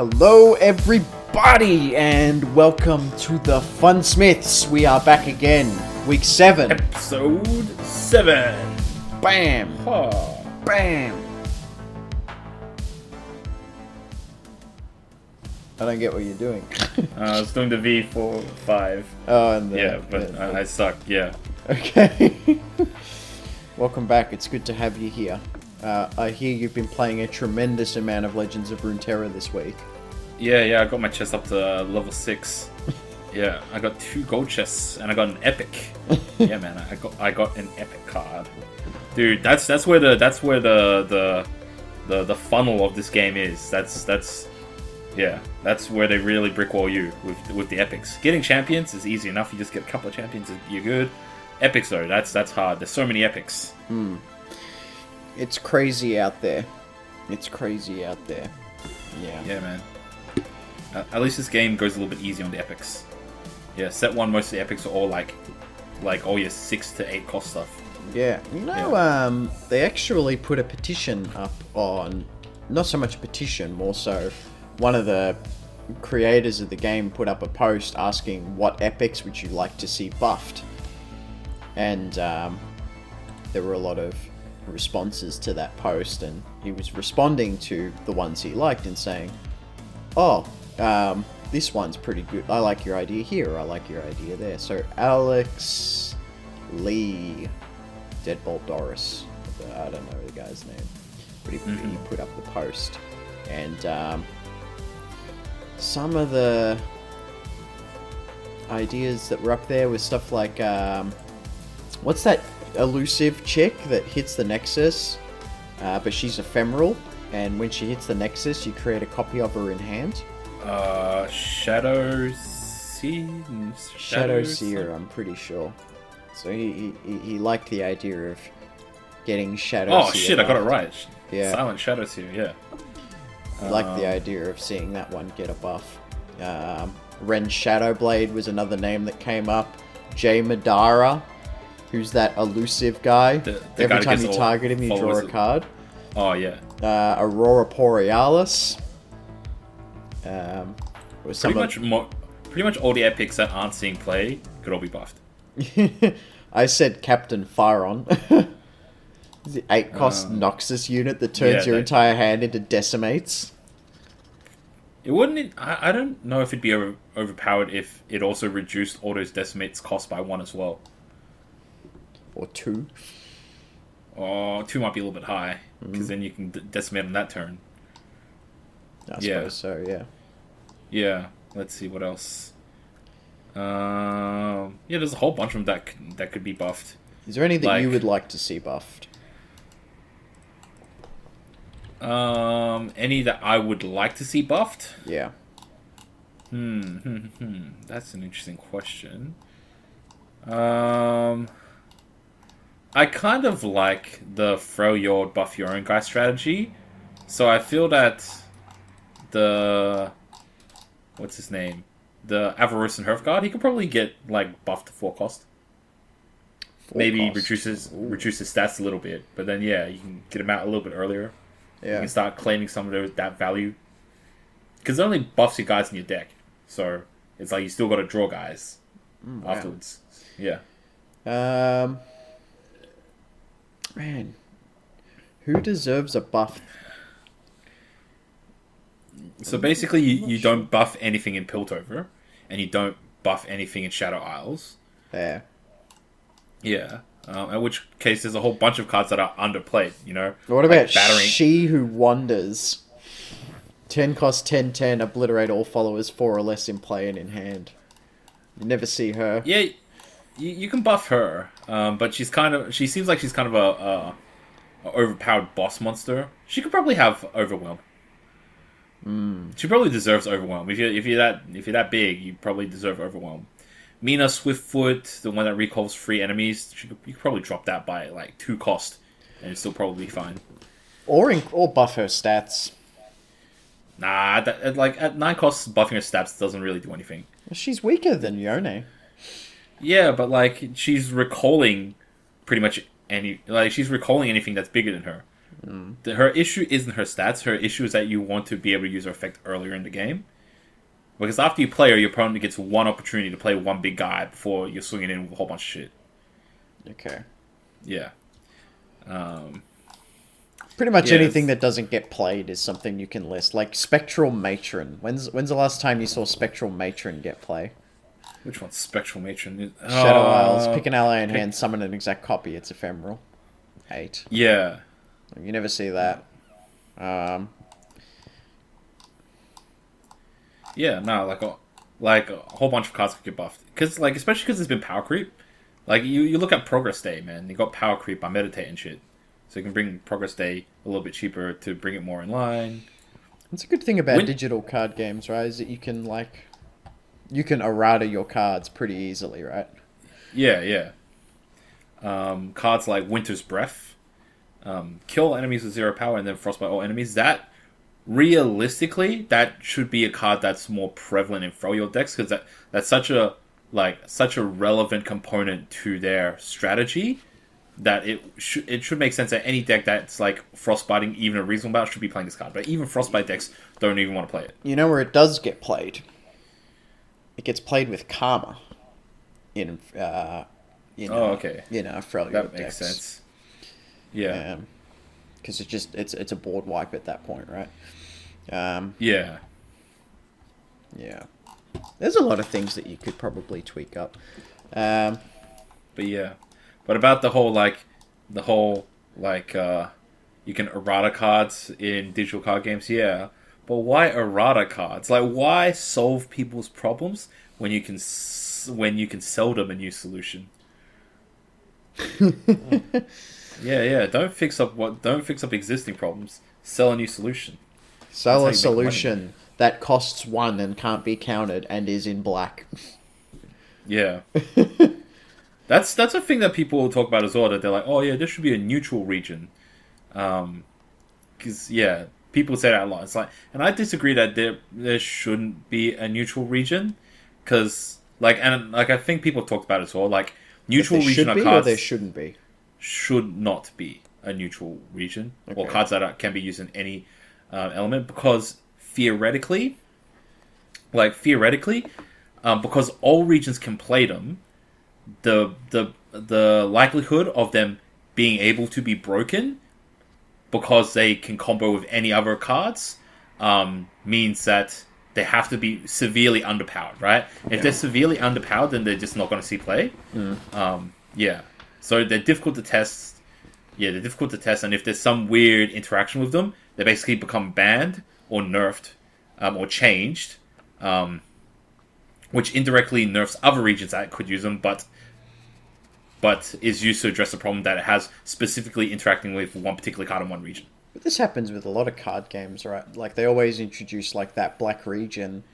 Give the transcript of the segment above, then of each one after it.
Hello everybody and welcome to the FUNSMITHS. We are back again. Week 7. Episode 7. Bam. Huh. Bam. I don't get what you're doing. I was doing the V for 5. Oh, and I suck, yeah. Okay. Welcome back. It's good to have you here. I hear you've been playing a tremendous amount of Legends of Runeterra this week. Yeah, I got my chest up to level 6. Yeah, I got 2 gold chests and I got an epic. Yeah, man, I got an epic card. Dude, that's where the funnel of this game is. That's where they really brickwall you with the epics. Getting champions is easy enough. You just get a couple of champions, you're good. Epics though, that's hard. There's so many epics. It's crazy out there. Yeah. Yeah, man. At least this game goes a little bit easy on the epics. Yeah, set 1, most of the epics are all like all your 6 to 8 cost stuff. Yeah, they actually put a petition up on, not so much a petition, more so one of the creators of the game put up a post asking what epics would you like to see buffed. And there were a lot of responses to that post, and he was responding to the ones he liked and saying, this one's pretty good. I like your idea here. I like your idea there. So Alex Lee, Deadbolt Doris, I don't know the guy's name, but he put up the post, and some of the ideas that were up there was stuff like, what's that elusive chick that hits the Nexus, but she's ephemeral, and when she hits the Nexus, you create a copy of her in hand. Shadow Seer, I'm pretty sure. So he liked the idea of getting Shadow Seer. Oh shit, I got it right. Yeah. Silent Shadow Seer, yeah. He liked the idea of seeing that one get a buff. Ren Shadowblade was another name that came up. Jay Madara, who's that elusive guy. The Every guy time you target him, you draw a card. Oh, yeah. Aurora Borealis. Pretty much all the epics that aren't seeing play could all be buffed. I said Captain Firon. The 8-cost Noxus unit that turns your entire hand into decimates. It wouldn't. I don't know if it'd be overpowered if it also reduced all those decimates cost by 1 as well. Or 2. Oh, 2 might be a little bit high, because then you can decimate on that turn. I suppose so, yeah. Yeah, let's see, what else? There's a whole bunch of them that could be buffed. Is there any that you would like to see buffed? Any that I would like to see buffed? Yeah. That's an interesting question. I kind of like the throw your buff your own guy strategy. So I feel that what's his name? The Avarosan Hearthguard, he could probably get buffed to 4 cost. Maybe reduces stats a little bit, but then you can get him out a little bit earlier. Yeah. You can start claiming some of that value. Because it only buffs your guys in your deck. So it's like you still got to draw guys afterwards. Yeah. Man. Who deserves a buff? So basically you don't buff anything in Piltover. And you don't buff anything in Shadow Isles. Yeah. Yeah. In which case, there's a whole bunch of cards that are underplayed, you know? What about She Who Wanders? 10 cost 10/10, obliterate all followers 4 or less in play and in hand. You never see her. Yeah, you can buff her, but she seems like she's kind of a overpowered boss monster. She could probably have Overwhelm. She probably deserves Overwhelm. If you're that big, you probably deserve Overwhelm. Mina Swiftfoot, the one that recalls 3 enemies, you could probably drop that by 2 cost, and it's still probably fine. Or buff her stats. Nah, at 9 costs, buffing her stats doesn't really do anything. She's weaker than Yone. Yeah, but she's recalling pretty much she's recalling anything that's bigger than her. Her issue isn't her stats. Her issue is that you want to be able to use her effect earlier in the game. Because after you play her, your opponent gets one opportunity to play one big guy before you're swinging in with a whole bunch of shit. Okay. Yeah. Pretty much anything that doesn't get played is something you can list. Like Spectral Matron. When's the last time you saw Spectral Matron get play? Which one's Spectral Matron? Shadow Isles. Pick an ally in hand, summon an exact copy. It's ephemeral. 8. Yeah. You never see that. Yeah, no, like a whole bunch of cards could get buffed. Cause especially because there's been power creep. Like you look at Progress Day, man. You got power creep by Meditate and shit. So you can bring Progress Day a little bit cheaper to bring it more in line. That's a good thing about digital card games, right? Is that you can errata your cards pretty easily, right? Yeah. Cards like Winter's Breath, kill enemies with 0 power and then frostbite all enemies. That realistically, that should be a card that's more prevalent in Froyo decks because that's such a relevant component to their strategy that it should make sense that any deck that's like frostbiting even a reasonable amount should be playing this card. But even frostbite decks don't even want to play it. You know where it does get played? It gets played with Karma in okay. Froyo that decks. Makes sense. Yeah. Because it's a board wipe at that point, right? Yeah. There's a lot of things that you could probably tweak up. But yeah. But about the whole you can errata cards in digital card games, yeah. But why errata cards? Like, why solve people's problems when you can sell them a new solution? Yeah. Don't fix up existing problems. Sell a new solution. Sell a solution that costs 1 and can't be countered and is in black. Yeah. That's a thing that people talk about as well. That they're like, oh yeah, there should be a neutral region. Because people say that a lot. It's like, and I disagree that there shouldn't be a neutral region. Because I think people have talked about it as well. Like neutral region cards or there shouldn't be. Should not be a neutral region or cards that can be used in any element because theoretically, because all regions can play them, the likelihood of them being able to be broken because they can combo with any other cards means that they have to be severely underpowered, right? If they're severely underpowered, then they're just not going to see play. So they're difficult to test. Yeah, they're difficult to test, and if there's some weird interaction with them, they basically become banned or nerfed or changed, which indirectly nerfs other regions that could use them, but is used to address the problem that it has specifically interacting with one particular card in one region. But this happens with a lot of card games, right? Like they always introduce like that black region,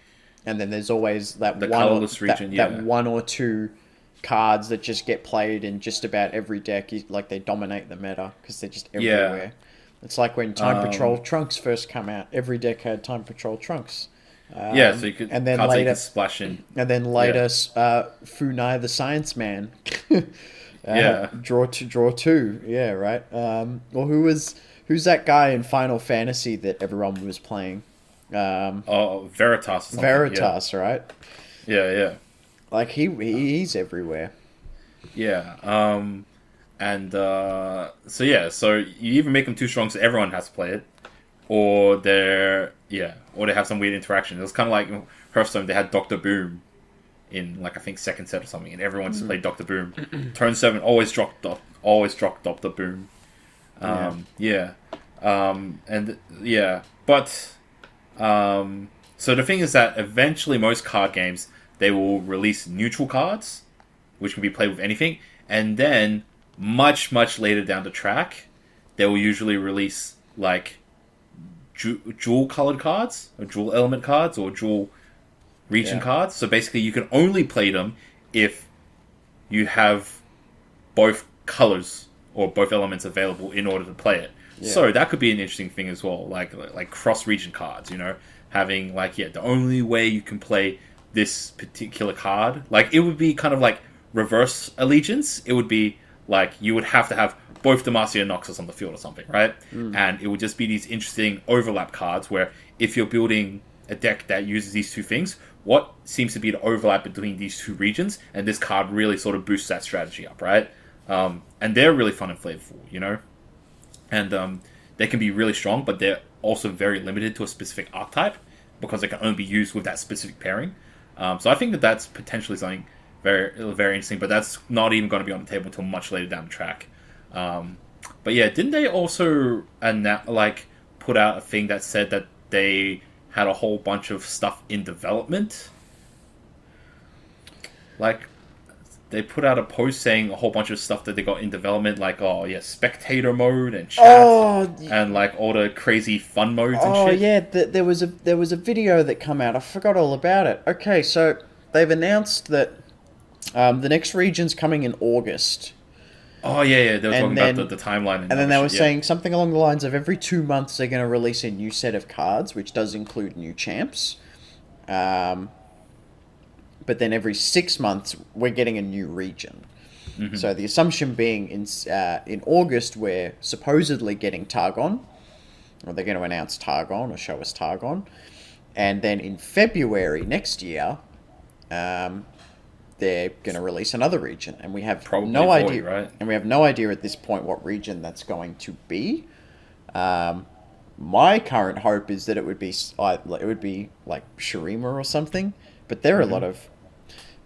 and then there's always that colorless region, that 1 or 2 cards that just get played in just about every deck. Like they dominate the meta because they're just everywhere. It's like when Time Patrol Trunks first come out. Every deck had Time Patrol Trunks. So you could and then cards later that you could splash in. And then later, Funai the Science Man. Draw 2. Yeah, right. Or who's that guy in Final Fantasy that everyone was playing? Veritas. Veritas, right? Yeah. Like he's everywhere. Yeah. So you either make them too strong so everyone has to play it, or they have some weird interaction. It was kind of like Hearthstone. They had Doctor Boom in I think second set or something, and everyone just played Doctor Boom. Turn 7 always dropped Doctor Boom. So the thing is that eventually most card games, they will release neutral cards, which can be played with anything, and then much later down the track, they will usually release dual colored cards, or dual element cards, or dual region cards. So basically, you can only play them if you have both colors or both elements available in order to play it. Yeah. So that could be an interesting thing as well, like cross region cards. Having the only way you can play this particular card, it would be kind of like reverse allegiance. It would be like you would have to have both Demacia and Noxus on the field or something, right? And it would just be these interesting overlap cards where if you're building a deck that uses these two things, what seems to be the overlap between these two regions, and this card really sort of boosts that strategy up, right? And they're really fun and flavorful, you know? And they can be really strong, but they're also very limited to a specific archetype because they can only be used with that specific pairing. So I think that that's potentially something very, very interesting, but that's not even going to be on the table until much later down the track. But yeah, didn't they also put out a thing that said that they had a whole bunch of stuff in development? Like, they put out a post saying a whole bunch of stuff that they got in development, like, spectator mode and chat, and like all the crazy fun modes and shit. Oh yeah, there was a video that come out. I forgot all about it. Okay, so they've announced that the next region's coming in August. Oh yeah, they were talking about the timeline. And then they were saying something along the lines of every 2 months they're going to release a new set of cards, which does include new champs. But then every 6 months we're getting a new region. Mm-hmm. So the assumption being in August we're supposedly getting Targon, or they're going to announce Targon or show us Targon, and then in February next year, they're going to release another region, and we have no idea. Right? And we have no idea at this point what region that's going to be. My current hope is that it would be like Shurima or something, but there are a lot of.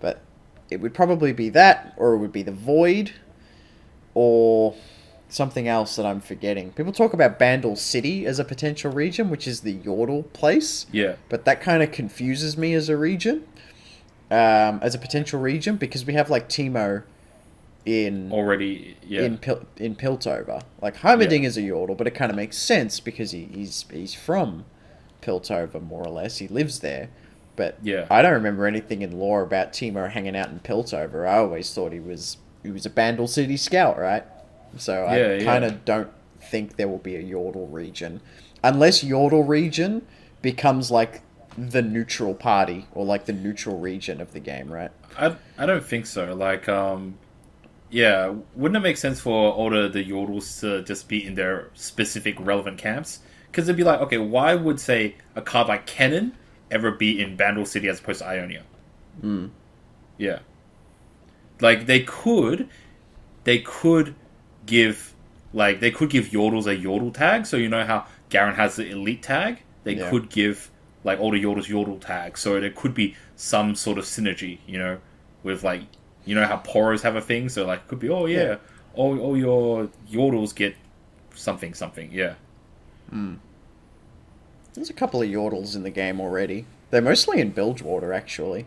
But it would probably be that, or it would be the Void, or something else that I'm forgetting. People talk about Bandle City as a potential region, which is the Yordle place. Yeah. But that kind of confuses me as a region, as a potential region, because we have like Teemo in Piltover. Like Heimerdinger is a Yordle, but it kind of makes sense because he's from Piltover more or less. He lives there. But I don't remember anything in lore about Teemo hanging out in Piltover. I always thought he was a Bandle City scout, right? So I kind of don't think there will be a Yordle region. Unless Yordle region becomes like the neutral party or like the neutral region of the game, right? I don't think so. Like, wouldn't it make sense for all the Yordles to just be in their specific relevant camps? Because it'd be like, okay, why would, say, a card like Kennen ever be in Bandle City as opposed to Ionia? Yeah. Like, they could give Yordles a Yordle tag, so you know how Garen has the elite tag? They could give, like, all the Yordles Yordle tags, so there could be some sort of synergy, you know, with, like, you know how Poros have a thing, so, like, it could be, all your Yordles get something, yeah. There's a couple of Yordles in the game already. They're mostly in Bilgewater, actually.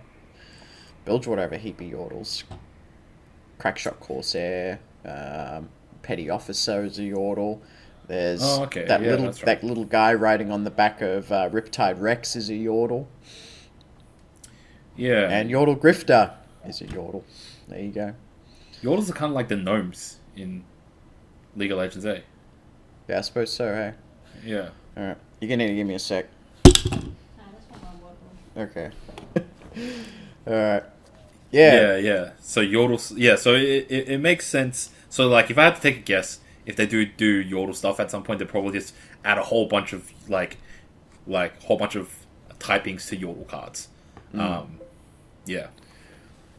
Bilgewater have a heap of Yordles. Crackshot Corsair, Petty Officer is a Yordle. There's that little guy riding on the back of Riptide Rex is a Yordle. Yeah. And Yordle Grifter is a Yordle. There you go. Yordles are kind of like the gnomes in League of Legends, eh? Yeah, I suppose so, hey? Yeah. Alright. You're going to need to give me a sec. Okay. Alright. Yeah. So Yordles... Yeah, so it makes sense. So, like, if I had to take a guess, if they do Yordle stuff at some point, they'll probably just add a whole bunch of, whole bunch of typings to Yordle cards. Yeah.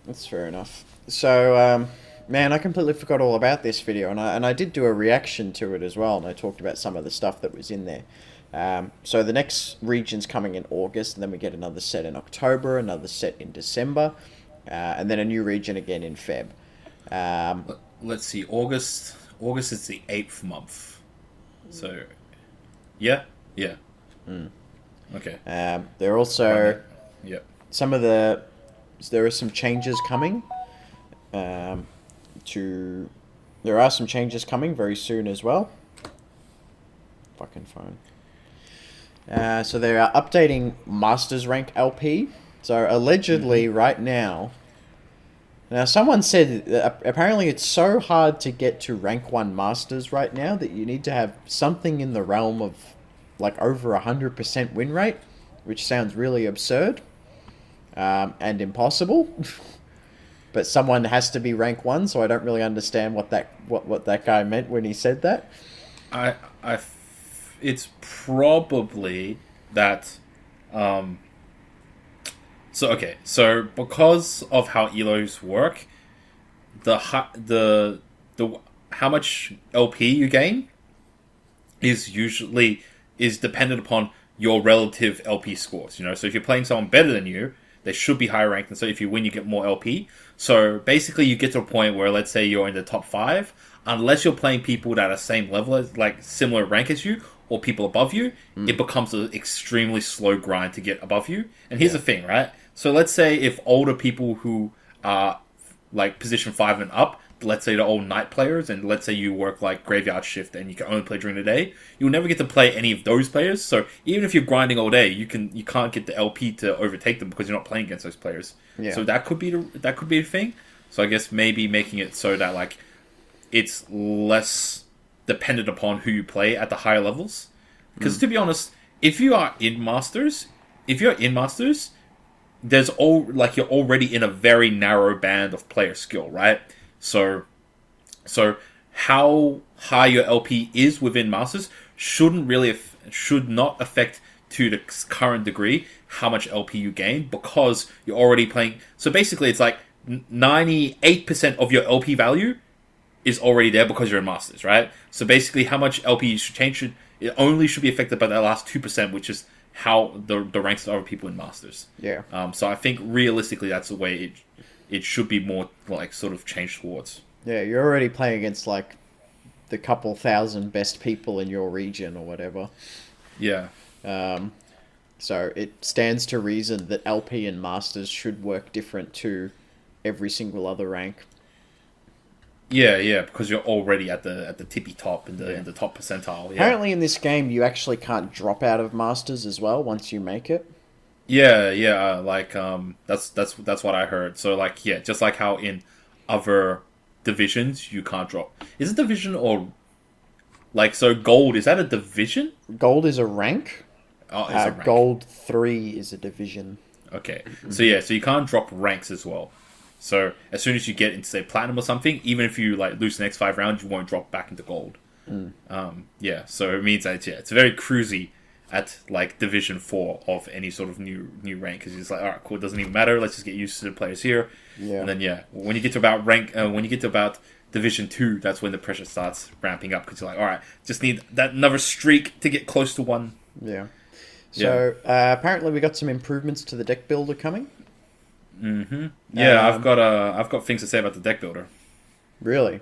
That's fair enough. So, man, I completely forgot all about this video, and I did do a reaction to it as well, and I talked about some of the stuff that was in there. So the next region's coming in August, and then we get another set in October, another set in December, and then a new region again in Feb. Let's see, August is the 8th month. So, yeah. Okay. There are also there are some changes coming. There are some changes coming very soon as well. Fucking phone. So they are updating Masters Rank LP. So allegedly right now someone said that apparently it's so hard to get to rank 1 Masters right now that you need to have something in the realm of like over 100% win rate, which sounds really absurd and impossible. but someone has to be rank 1, so I don't really understand what that guy meant when he said that. It's probably that. So because of how elos work, the how much LP you gain is dependent upon your relative LP scores. You know, so if you're playing someone better than you, they should be higher ranked, and so if you win, you get more LP. So basically, you get to a point where, let's say you're in the top 5, unless you're playing people that are same level as, like, similar rank as you, or people above you, it becomes an extremely slow grind to get above you. And here's the thing, right? So let's say if older people who are like position 5 and up, let's say they're all night players, and let's say you work like graveyard shift and you can only play during the day, you'll never get to play any of those players. So even if you're grinding all day, you can't get the LP to overtake them because you're not playing against those players. Yeah. So that could be a thing. So I guess maybe making it so that like it's less dependent upon who you play at the higher levels. Because to be honest, if you're in Masters, there's you're already in a very narrow band of player skill, right? So how high your LP is within Masters should not affect to the current degree how much LP you gain, because you're already playing. So basically, it's like 98% of your LP value is already there because you're in Masters, right? So basically, how much LP you should change should be affected by that last 2%, which is how the ranks of other people in Masters. Yeah. So I think realistically, that's the way it should be more like sort of changed towards. Yeah, you're already playing against like the couple thousand best people in your region or whatever. Yeah. So it stands to reason that LP and Masters should work different to every single other rank. Yeah, because you're already at the tippy top in the top percentile. Yeah. Apparently, in this game, you actually can't drop out of Masters as well once you make it. Yeah, that's what I heard. So like, yeah, just like how in other divisions you can't drop. Is it division or like so? Gold, is that a division? Gold is a rank. Oh, it's a rank. Gold 3 is a division. Okay, so you can't drop ranks as well. So as soon as you get into say platinum or something, even if you like lose the next 5 rounds, you won't drop back into gold. So it means that it's very cruisy at like Division 4 of any sort of new rank, because it's like, all right, cool, it doesn't even matter. Let's just get used to the players here. Yeah. And then when you get to about Division 2, that's when the pressure starts ramping up, because you're like, all right, just need that another streak to get close to 1. Yeah. So apparently we got some improvements to the deck builder coming. Mm-hmm. Yeah, I've got things to say about the deck builder. Really?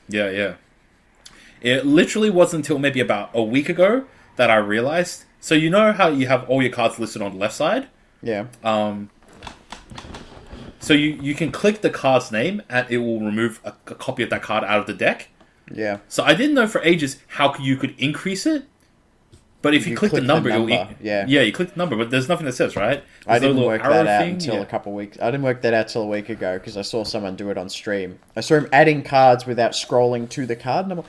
Yeah. It literally wasn't until maybe about a week ago that I realized. So you know how you have all your cards listed on the left side? Yeah. So you can click the card's name and it will remove a copy of that card out of the deck. Yeah. So I didn't know for ages how you could increase it. But if you click the number, you click the number, but there's nothing that says, right? I didn't work that out until a couple of weeks. I didn't work that out till a week ago because I saw someone do it on stream. I saw him adding cards without scrolling to the card, and I'm like,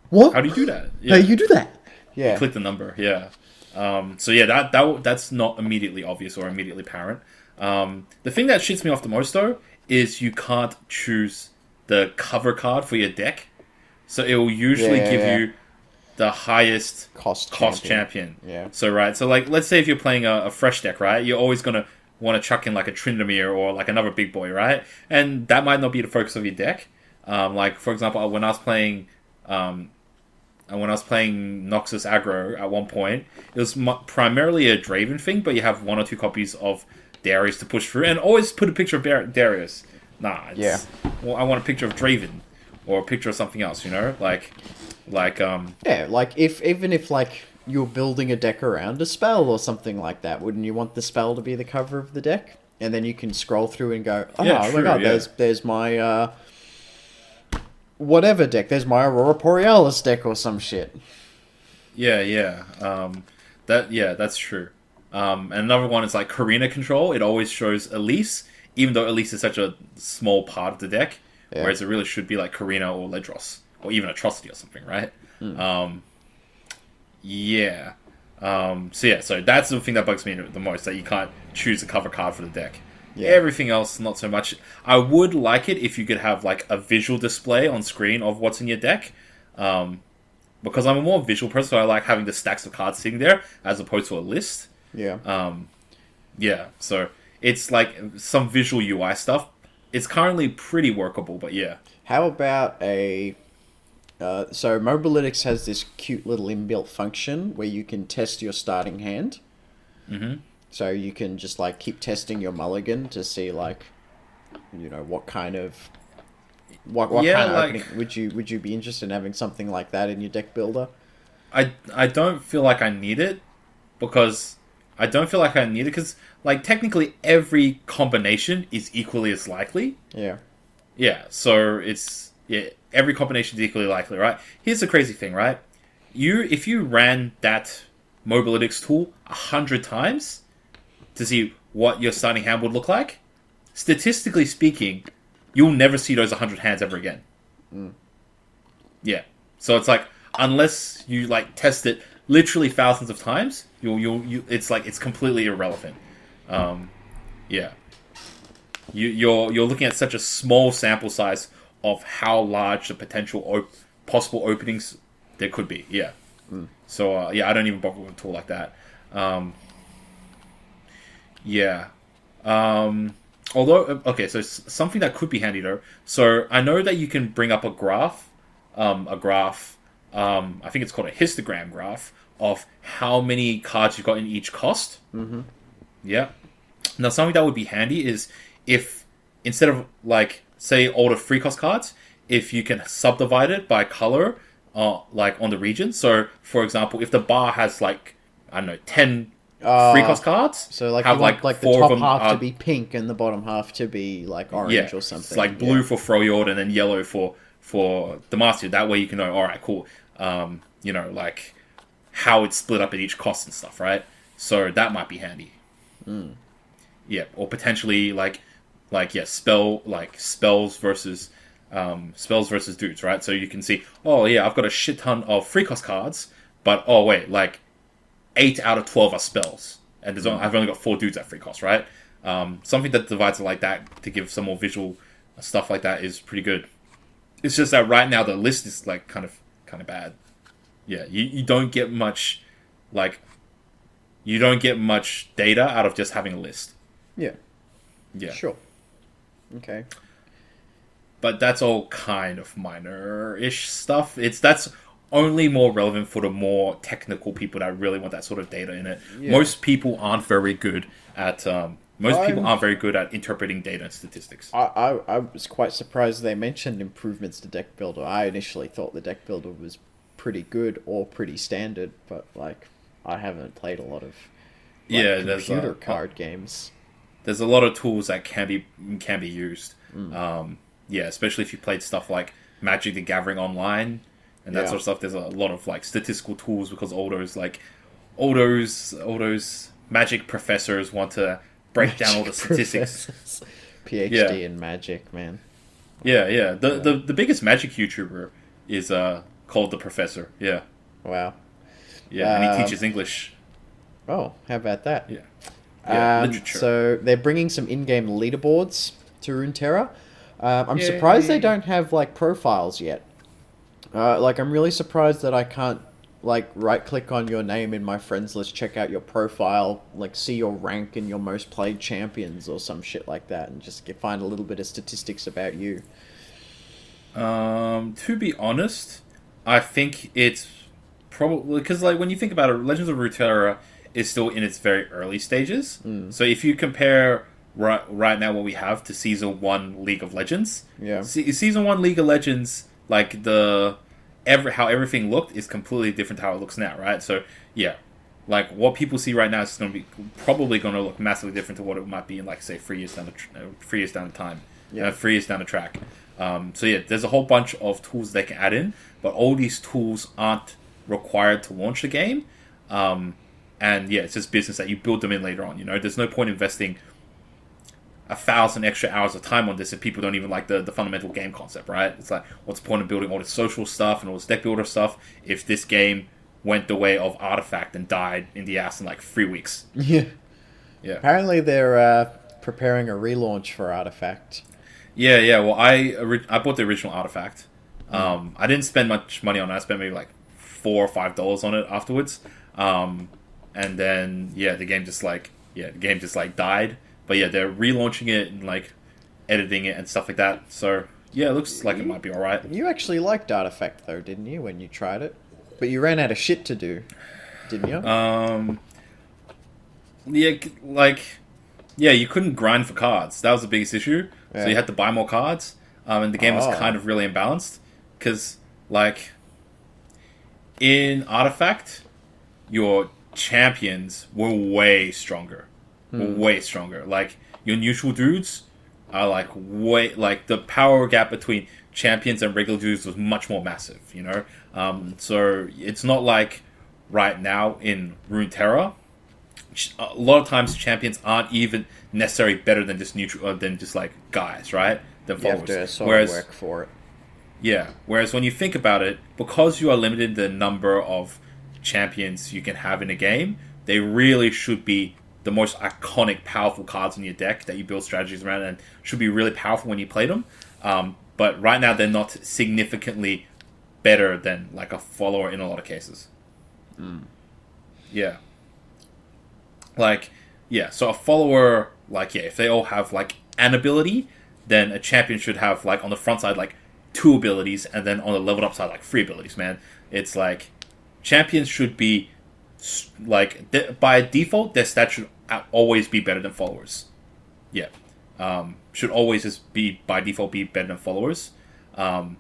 what? How do you do that? How do you do that? Yeah. You click the number, yeah. That's not immediately obvious or immediately apparent. The thing that shits me off the most, though, is you can't choose the cover card for your deck. So it will usually give you the highest cost champion. Yeah. So like let's say if you're playing a fresh deck, right? You're always gonna want to chuck in like a Tryndamere or like another big boy, right? And that might not be the focus of your deck. Like for example, when I was playing Noxus aggro at one point, it was primarily a Draven thing, but you have 1 or 2 copies of Darius to push through, and always put a picture of Darius. Well, I want a picture of Draven or a picture of something else, you know, like even if you're building a deck around a spell or something like that, wouldn't you want the spell to be the cover of the deck? And then you can scroll through and go, my god, there's my whatever deck. There's my Aurora Borealis deck or some shit. That's true. And another one is like Karina control. It always shows Elise, even though Elise is such a small part of the deck, whereas it really should be like Karina or Ledros. Or even Atrocity or something, right? So that's the thing that bugs me the most, that you can't choose a cover card for the deck. Yeah. Everything else, not so much. I would like it if you could have like a visual display on screen of what's in your deck. Because I'm a more visual person, so I like having the stacks of cards sitting there as opposed to a list. Yeah. Yeah, so it's like some visual UI stuff. It's currently pretty workable, but yeah. How about so Mobalytics has this cute little inbuilt function where you can test your starting hand. Mm-hmm. So you can just like keep testing your mulligan to see like, what kind of what Yeah, kind of like- opening would you be interested in having something like that in your deck builder? I don't feel like I need it because like technically every combination is equally as likely. Yeah. Yeah, so every combination is equally likely, right? Here's the crazy thing, right? If you ran that Mobalytics tool 100 times to see what your starting hand would look like, statistically speaking, you'll never see those 100 hands ever again. Yeah, so it's like unless you like test it literally thousands of times, it's completely irrelevant. Yeah. You're looking at such a small sample size of how large the potential possible openings there could be. Yeah. So I don't even bother with a tool like that. Yeah. Although okay, so something that could be handy though. So I know that you can bring up a graph. I think it's called a histogram graph of how many cards you've got in each cost. Mm-hmm. Yeah. Now, something that would be handy is if instead of like say all the free cost cards, if you can subdivide it by color, like on the region. So, for example, if the bar has like I don't know 10 free cost cards, So like have you want like the four of top them half are- to be pink and the bottom half to be like orange or something. It's like blue for Froyord and then yellow for Demacia. That way you can know, all right, cool. Like how it's split up at each cost and stuff, right? So that might be handy. Yeah, or potentially spells versus dudes, right? So you can see, oh yeah, I've got a shit ton of free cost cards, but oh wait, like 8 out of 12 are spells, and I've only got 4 dudes at free cost, right? Something that divides it like that to give some more visual stuff like that is pretty good. It's just that right now the list is like kind of bad. Yeah, you don't get much data out of just having a list. Yeah. Yeah. Sure. Okay. But that's all kind of minor-ish stuff. That's only more relevant for the more technical people that really want that sort of data in it. Yeah. Most people aren't very good at interpreting data and statistics. I was quite surprised they mentioned improvements to deck builder. I initially thought the deck builder was pretty good or pretty standard, but like I haven't played a lot of computer card games. There's a lot of tools that can be used. Especially if you played stuff like Magic the Gathering Online and that sort of stuff. There's a lot of like statistical tools because all those Magic professors want to break down all the statistics. PhD in Magic, man. Yeah. The biggest Magic YouTuber is called The Professor. Yeah. Wow. Yeah, and he teaches English. Oh, how about that? Yeah. Literature. So they're bringing some in-game leaderboards to Runeterra. I'm surprised they don't have like profiles yet. I'm really surprised that I can't like right-click on your name in my friends list, check out your profile, like see your rank and your most played champions or some shit like that, and just find a little bit of statistics about you. To be honest, I think it's probably because like when you think about it, Legends of Runeterra is still in its very early stages. So if you compare right now what we have to Season 1 League of Legends, Season 1 League of Legends, like how everything looked is completely different to how it looks now, right? So yeah, like what people see right now is probably going to look massively different to what it might be in like say 3 years down the track. So yeah, there's a whole bunch of tools they can add in, but all these tools aren't required to launch the game. And yeah, it's just business that you build them in later on. There's no point investing 1,000 extra hours of time on this if people don't even like the fundamental game concept, right? It's like, what's the point of building all this social stuff and all this deck builder stuff if this game went the way of Artifact and died in the ass in like 3 weeks? Yeah. Yeah. Apparently they're preparing a relaunch for Artifact. Yeah. Well, I bought the original Artifact. I didn't spend much money on it. I spent maybe like $4 or $5 on it afterwards. And then the game just died. But yeah, they're relaunching it and like editing it and stuff like that. So yeah, it looks like it might be alright. You actually liked Artifact though, didn't you, when you tried it? But you ran out of shit to do, didn't you? You couldn't grind for cards. That was the biggest issue. Yeah. So you had to buy more cards. And the game was kind of really imbalanced. Because, like, in Artifact, your champions were way stronger. Like, your neutral dudes are, like, the power gap between champions and regular dudes was much more massive, you know? So it's not like right now in Runeterra, a lot of times champions aren't even necessarily better than just neutral, than just, like, guys, right? Than followers. You have to sort of work for it. Yeah, whereas when you think about it, because you are limited the number of champions you can have in a game, they really should be the most iconic, powerful cards in your deck that you build strategies around, and should be really powerful when you play them. But right now, they're not significantly better than like a follower in a lot of cases. Yeah. So a follower, if they all have like an ability, then a champion should have like on the front side like 2 abilities, and then on the leveled up side like 3 abilities, man. It's like champions should be like by default their stats should always be better than followers. Yeah. Should always just be by default be better than followers on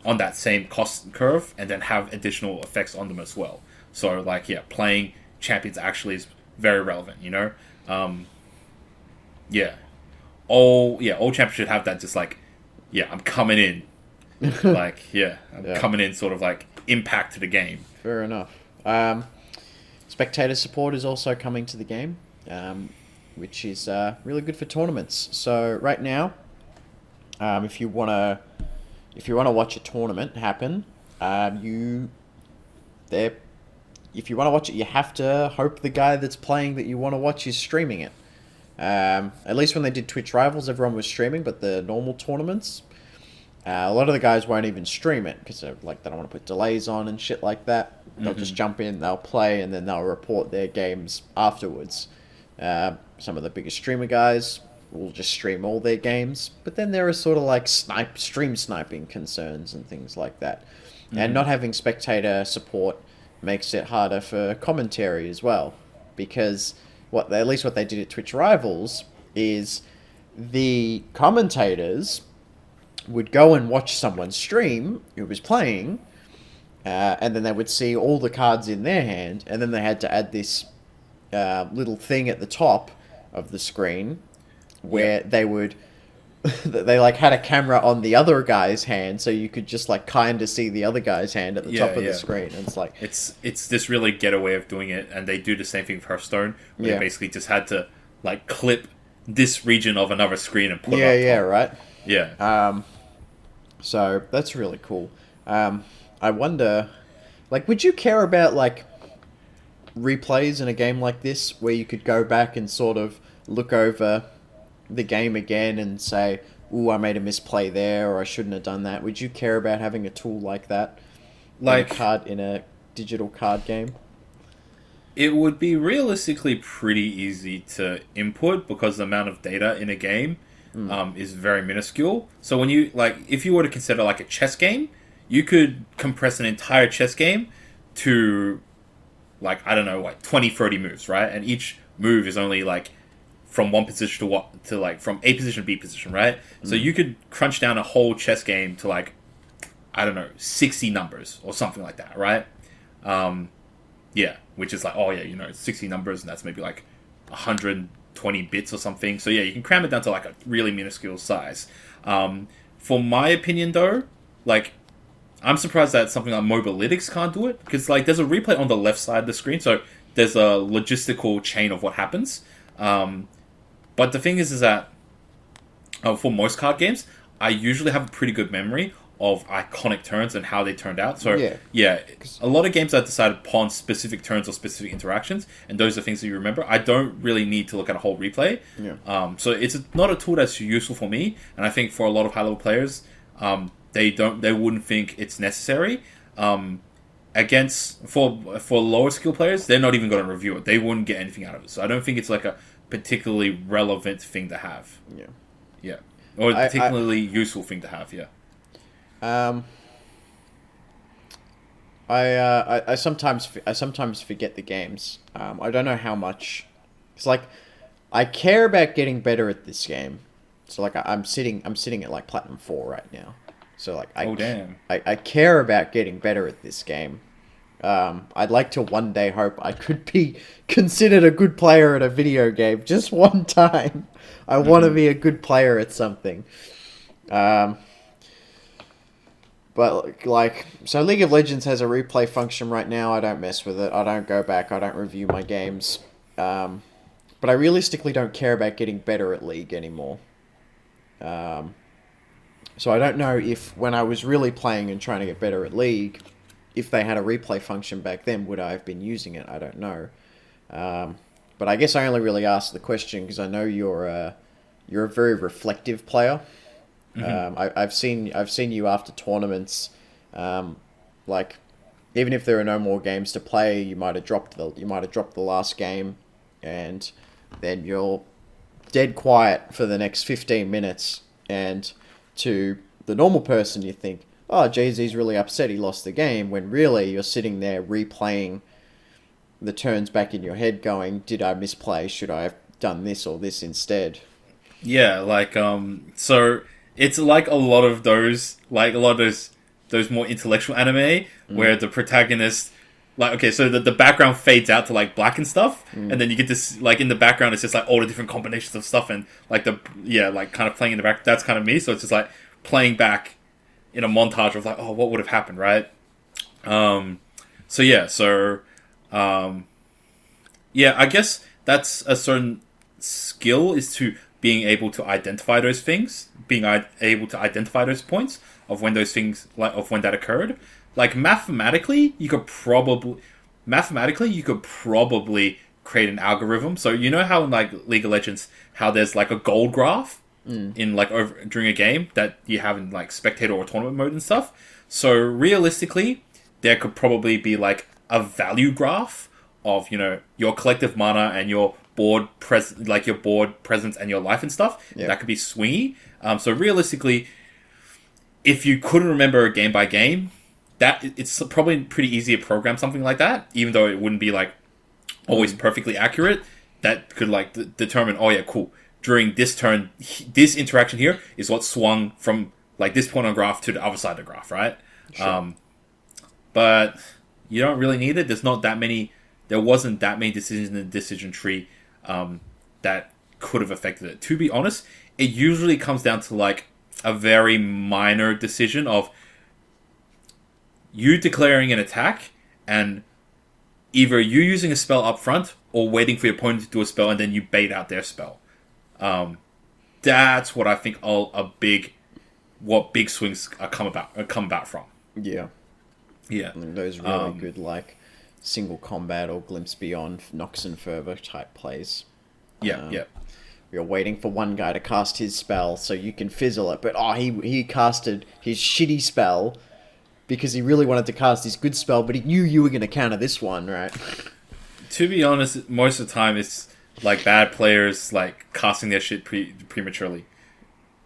that same cost curve, and then have additional effects on them as well. So playing champions actually is very relevant, you know. All champions should have that, just like, I'm coming in. Coming in sort of like impact to the game. Fair enough. Spectator Support is also coming to the game, which is really good for tournaments. So right now, if you wanna watch a tournament happen, if you want to watch it, you have to hope the guy that's playing that you want to watch is streaming it. At least when they did Twitch Rivals, everyone was streaming, but the normal tournaments, a lot of the guys won't even stream it because they don't want to put delays on and shit like that. They'll just jump in, they'll play, and then they'll report their games afterwards. Some of the biggest streamer guys will just stream all their games, but then there are sort of like stream sniping concerns and things like that. And not having spectator support makes it harder for commentary as well, because at least what they did at Twitch Rivals is the commentators would go and watch someone stream who was playing, and then they would see all the cards in their hand, and then they had to add this little thing at the top of the screen where they would they had a camera on the other guy's hand, so you could just kind of see the other guy's hand at the top of the screen. And it's it's this really ghetto way of doing it, and they do the same thing with Hearthstone, where they basically just had to clip this region of another screen and put it up top. Right. Yeah. So that's really cool. I wonder, would you care about replays in a game like this, where you could go back and sort of look over the game again and say, ooh, I made a misplay there, or I shouldn't have done that? Would you care about having a tool like that in a digital card game? It would be realistically pretty easy to input, because the amount of data in a game is very minuscule. So when you if you were to consider a chess game, you could compress an entire chess game to 20, 30 moves, right? And each move is only from one position to from A position to B position, right? So you could crunch down a whole chess game to 60 numbers or something like that, right? Which is 60 numbers, and that's maybe 120 bits or something. So you can cram it down to a really minuscule size. For my opinion though, I'm surprised that something like Mobalytics can't do it, because there's a replay on the left side of the screen, so there's a logistical chain of what happens. But the thing is that for most card games, I usually have a pretty good memory of iconic turns and how they turned out. So Yeah. a lot of games are decided upon specific turns or specific interactions, and those are things that you remember. I don't really need to look at a whole replay. Yeah. So it's not a tool that's useful for me, and I think for a lot of high level players, they wouldn't think it's necessary. For lower skill players, they're not even going to review it. They wouldn't get anything out of it. So I don't think it's like a particularly relevant thing to have. Yeah. Or a particularly useful thing to have. Yeah. I sometimes forget the games. I don't know how much. It's like I care about getting better at this game. So like I'm sitting at like Platinum 4 right now. So like I care about getting better at this game. I'd like to one day hope I could be considered a good player at a video game just one time. I want to be a good player at something. But, like, so League of Legends has a replay function right now. I don't mess with it. I don't go back. I don't review my games. But I realistically don't care about getting better at League anymore. So I don't know if, when I was really playing and trying to get better at League, if they had a replay function back then, would I have been using it? I don't know. But I guess I only really asked the question because I know you're a very reflective player. I've seen you after tournaments, like even if there are no more games to play, you might have dropped the last game, and then you're dead quiet for the next 15 minutes. And to the normal person, you think, "Oh, Jay-Z's really upset he lost the game," when really you're sitting there replaying the turns back in your head, going, "Did I misplay? Should I have done this or this instead?" Yeah, like so. It's like a lot of those more intellectual anime where the protagonist, like, okay, so the background fades out to like black and stuff, and then you get this, like, in the background it's just like all the different combinations of stuff, and like like kind of playing in the back. That's kind of me. So it's just like playing back in a montage of like, oh, what would have happened, right? I guess that's a certain skill, is to being able to identify those things, being able to identify those points of when those things, like, of when that occurred. Like, mathematically, you could probably create an algorithm. So you know how in like League of Legends, how there's like a gold graph in like during a game that you have in like spectator or tournament mode and stuff. So realistically, there could probably be like a value graph of, you know, your collective mana and your board presence and your life and stuff. That could be swingy. So realistically, if you couldn't remember a game by game, that it's probably pretty easy to program something like that, even though it wouldn't be like always perfectly accurate. That could like determine, oh yeah, cool, during this turn, this interaction here is what swung from like this point on graph to the other side of the graph, right? Sure. But you don't really need it. There wasn't that many decisions in the decision tree that could have affected it. To be honest, it usually comes down to like a very minor decision of you declaring an attack and either you using a spell up front or waiting for your opponent to do a spell and then you bait out their spell. That's what I think what big swings come about from. Yeah. And those really good like single combat or glimpse beyond Nox and Fervor type plays. You're waiting for one guy to cast his spell so you can fizzle it, but he casted his shitty spell because he really wanted to cast his good spell, but he knew you were going to counter this one, right? To be honest, most of the time it's like bad players like casting their shit prematurely.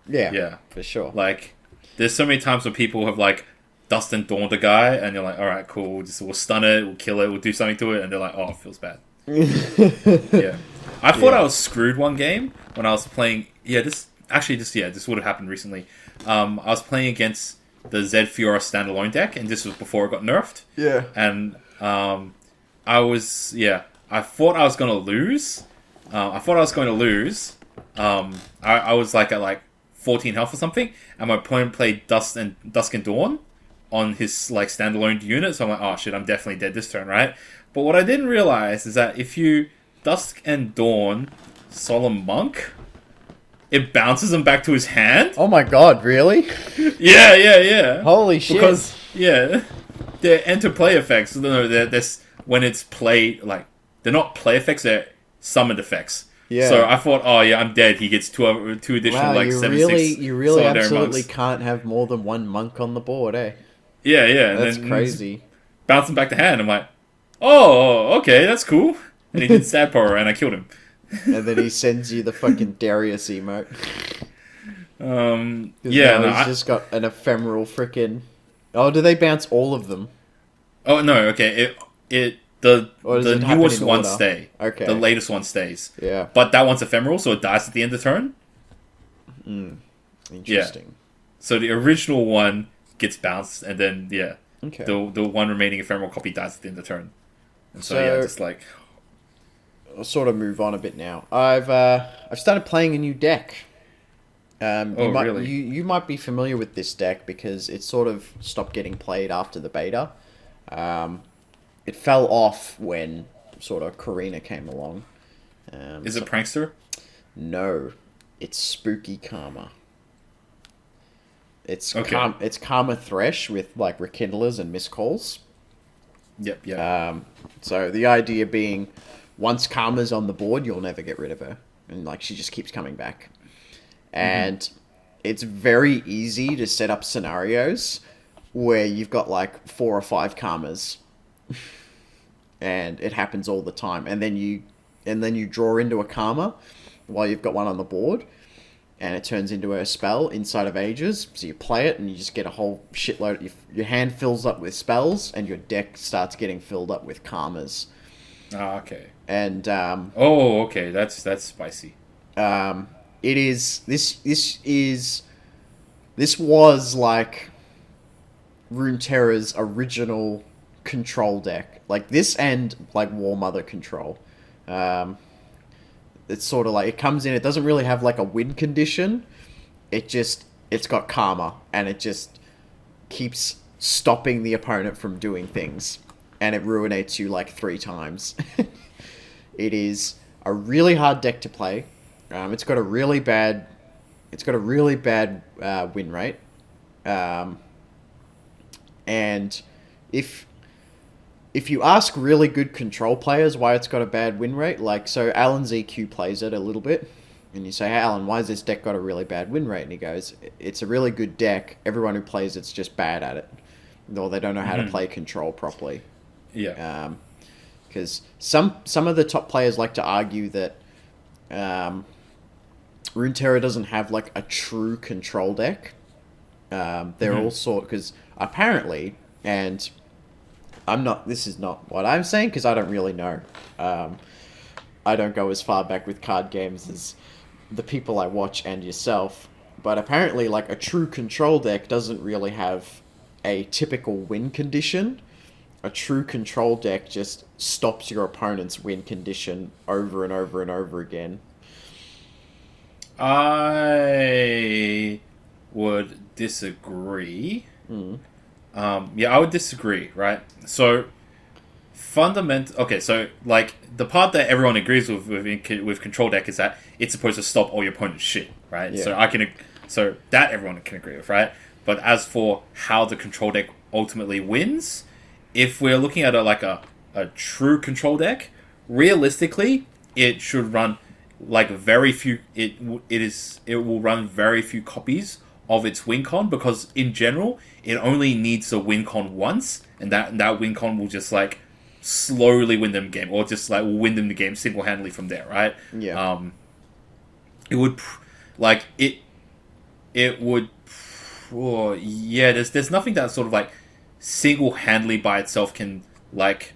Yeah, for sure. Like, there's so many times when people have like Dust and Dawned a guy, and you're like, all right, cool, we'll stun it, we'll kill it, we'll do something to it, and they're like, oh, it feels bad. I thought I was screwed one game when I was playing. This would have happened recently. I was playing against the Zed Fiora standalone deck, and this was before it got nerfed. And I thought I was going to lose. I was like at like 14 health or something, and my opponent played Dusk and Dawn on his like standalone unit, so I'm like, oh shit, I'm definitely dead this turn, right? But what I didn't realize is that if you Dusk and Dawn Solemn Monk, it bounces them back to his hand. Oh my god, really? Yeah. Holy shit. Because they're enter play effects. No, they're when it's played, like, they're not play effects, they're summoned effects. Yeah. So I thought, oh yeah, I'm dead. He gets two additional, like, you 7, really, 6 you really solitary absolutely monks. can't have more than one monk on the board, eh? Yeah. And That's then crazy. Bouncing back to hand. I'm like, oh, okay, that's cool. And he did stat power, and I killed him. And then he sends you the fucking Darius emote. Yeah, no, he's just got an ephemeral frickin'... Oh, do they bounce all of them? Oh no, okay. The newest one stay. Okay. The latest one stays. Yeah. But that one's ephemeral, so it dies at the end of the turn. Interesting. Yeah. So the original one gets bounced, and then Okay. the one remaining ephemeral copy dies at the end of the turn. And so just like... I'll sort of move on a bit now. I've started playing a new deck. Really? You might be familiar with this deck because it sort of stopped getting played after the beta. It fell off when sort of Karina came along. Is it Prankster? No, it's Spooky Karma. It's okay. It's Karma Thresh with like rekindlers and miscalls. Yep. So the idea being, once Karma's on the board, you'll never get rid of her, and like she just keeps coming back. And it's very easy to set up scenarios where you've got like 4 or 5 Karmas, and it happens all the time. And then you draw into a Karma while you've got one on the board, and it turns into a spell inside of Ages. So you play it, and you just get a whole shitload. Your hand fills up with spells, and your deck starts getting filled up with Karmas. Ah, okay. And okay, that's spicy. It is this was like Runeterra's original control deck, like this and like War Mother control. It's sort of like it comes in. It doesn't really have like a win condition. It's got Karma, and it just keeps stopping the opponent from doing things, and it ruinates you like 3 times. It is a really hard deck to play. It's got a really bad win rate. And if you ask really good control players why it's got a bad win rate, like, so Alan ZQ plays it a little bit, and you say, hey, Alan, why has this deck got a really bad win rate? And he goes, it's a really good deck. Everyone who plays it's just bad at it. Or they don't know how to play control properly. Yeah. Because some of the top players like to argue that Runeterra doesn't have like a true control deck. They're all sort, because apparently, and this is not what I'm saying because I don't really know. I don't go as far back with card games as the people I watch and yourself. But apparently, like, a true control deck doesn't really have a typical win condition. A true control deck just stops your opponent's win condition over and over and over again. I would disagree. I would disagree, right? So, okay, so, like, the part that everyone agrees with control deck is that it's supposed to stop all your opponent's shit, right? Yeah. So that everyone can agree with, right? But as for how the control deck ultimately wins, if we're looking at a true control deck, realistically, it should run like very few. It will run very few copies of its win con, because in general it only needs to win con once, and that win con will just like slowly win them game, or just like win them the game single-handedly from there, right? Yeah. It would there's nothing that sort of like single-handedly by itself can like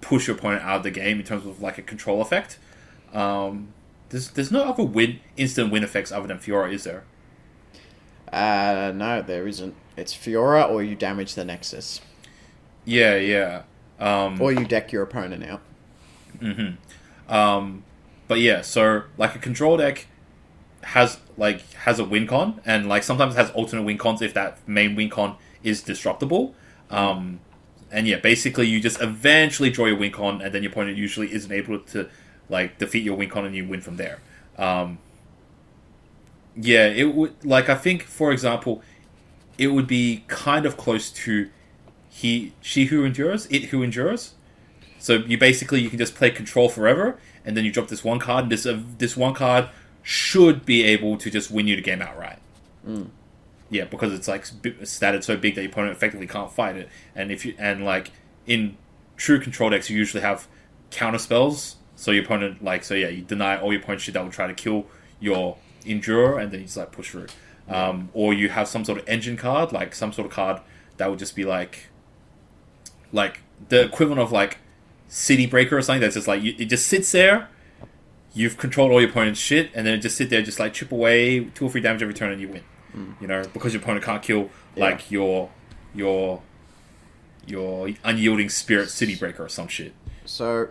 push your opponent out of the game in terms of like a control effect. There's no other instant win effects other than Fiora, is there? No, there isn't. It's Fiora, or you damage the Nexus. Yeah. Or you deck your opponent out. But yeah, so like a control deck has a win con, and like sometimes has alternate win cons if that main win con is disruptible. And yeah, basically you just eventually draw your win con, and then your opponent usually isn't able to like defeat your win con, and you win from there. Yeah, it would, like, I think, for example, it would be kind of close to she who endures, it who endures. So you basically, you can just play control forever, and then you drop this one card, and this one card should be able to just win you the game outright. Yeah, because it's like statted so big that your opponent effectively can't fight it. And like in true control decks, you usually have counter spells. So your opponent, like, so yeah, you deny all your opponent's shit that will try to kill your Endurer, and then you just like push through. Or you have some sort of engine card, like some sort of card that would just be like the equivalent of like City Breaker or something. That's just like it just sits there. You've controlled all your opponent's shit, and then it just sit there, just like chip away 2 or 3 damage every turn, and you win. You know, because your opponent can't kill like your unyielding Spirit City Breaker or some shit. So,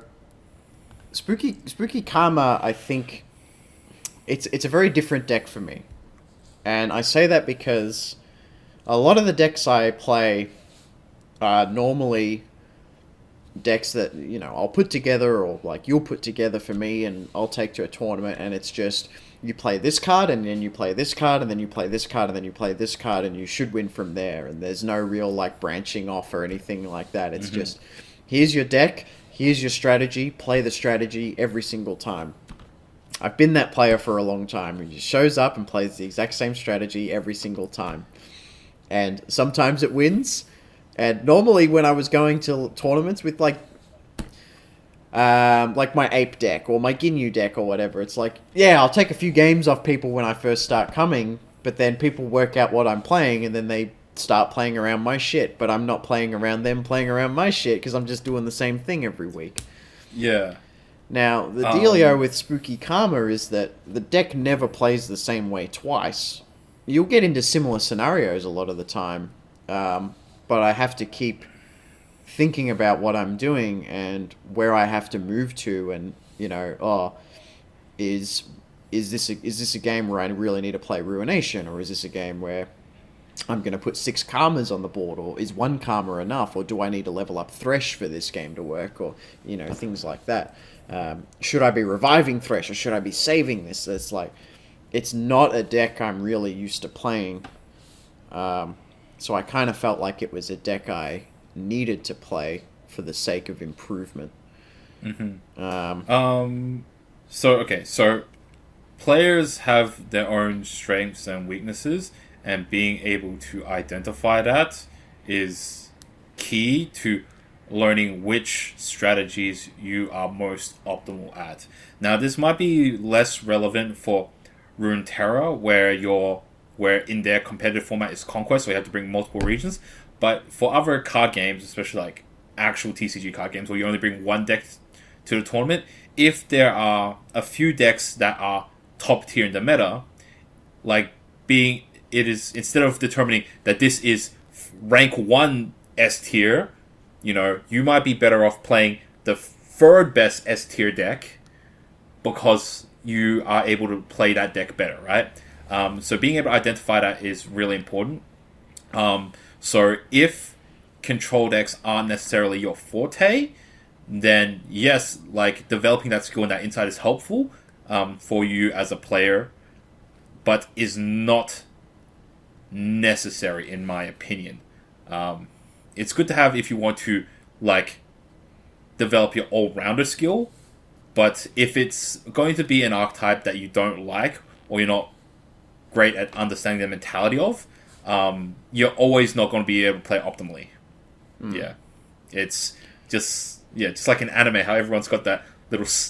Spooky Karma, I think it's a very different deck for me, and I say that because a lot of the decks I play are normally decks that, you know, I'll put together, or like you'll put together for me, and I'll take to a tournament, and it's just you play this card, and then you play this card, and then you play this card, and then you play this card, and you should win from there. And there's no real like branching off or anything like that. It's just, here's your deck, here's your strategy, play the strategy every single time. I've been that player for a long time. He just shows up and plays the exact same strategy every single time. And sometimes it wins. And normally when I was going to tournaments with like my Ape deck or my Ginyu deck or whatever, it's like, yeah, I'll take a few games off people when I first start coming, but then people work out what I'm playing, and then they start playing around my shit, but I'm not playing around them playing around my shit because I'm just doing the same thing every week. Yeah. Now, the dealio with Spooky Karma is that the deck never plays the same way twice. You'll get into similar scenarios a lot of the time, but I have to keep thinking about what I'm doing and where I have to move to, and, you know, is this a game where I really need to play Ruination, or is this a game where I'm going to put 6 Karmas on the board, or is 1 Karma enough, or do I need to level up Thresh for this game to work, or, you know, things like that. Should I be reviving Thresh, or should I be saving this? It's like, it's not a deck I'm really used to playing. So I kind of felt like it was a deck I needed to play for the sake of improvement. So players have their own strengths and weaknesses, and being able to identify that is key to learning which strategies you are most optimal at. Now, this might be less relevant for Runeterra, where in their competitive format is Conquest, so you have to bring multiple regions. But for other card games, especially like actual TCG card games, where you only bring one deck to the tournament, if there are a few decks that are top tier in the meta, like it is, instead of determining that this is rank 1 S tier, you know, you might be better off playing the third best S tier deck because you are able to play that deck better, right? So being able to identify that is really important. So if control decks aren't necessarily your forte, then yes, like developing that skill and that insight is helpful for you as a player, but is not necessary in my opinion. It's good to have if you want to like develop your all-rounder skill, but if it's going to be an archetype that you don't like, or you're not great at understanding the mentality of, you're always not going to be able to play optimally. Yeah, it's just like in anime, how everyone's got that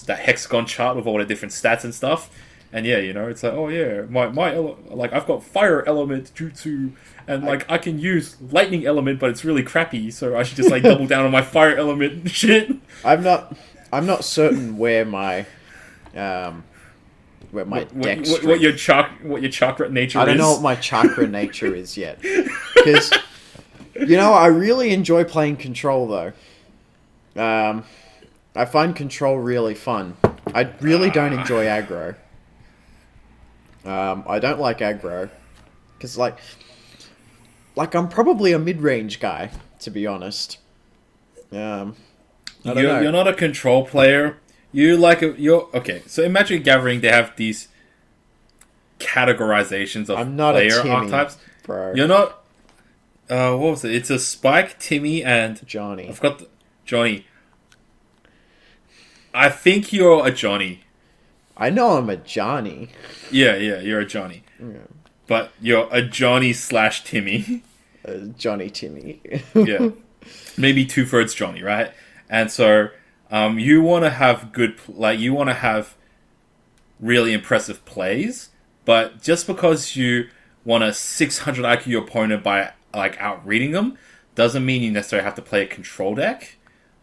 hexagon chart with all the different stats and stuff. And yeah, you know, it's like, oh yeah, my like I've got fire element jutsu, and like I can use lightning element, but it's really crappy, so I should just like double down on my fire element shit. I'm not certain where my deck strength. What your chakra nature is. I don't know what my chakra nature is yet, because you know, I really enjoy playing control though. I find control really fun. I really don't enjoy aggro. I don't like aggro because like I'm probably a mid-range guy, to be honest. I don't know. You're not a control player. you're okay. So in Magic the Gathering, they have these categorizations of I'm not player a Timmy, archetypes. bro. You're not. What was it? It's a Spike, Timmy, and Johnny. I forgot Johnny. I think you're a Johnny. I know I'm a Johnny. Yeah, you're a Johnny. Yeah. But you're a Johnny / Timmy. Johnny Timmy. Yeah. Maybe 2/3 Johnny, right? And so, you want to have you want to have really impressive plays, but just because you want to 600 IQ your opponent by outreading them, doesn't mean you necessarily have to play a control deck.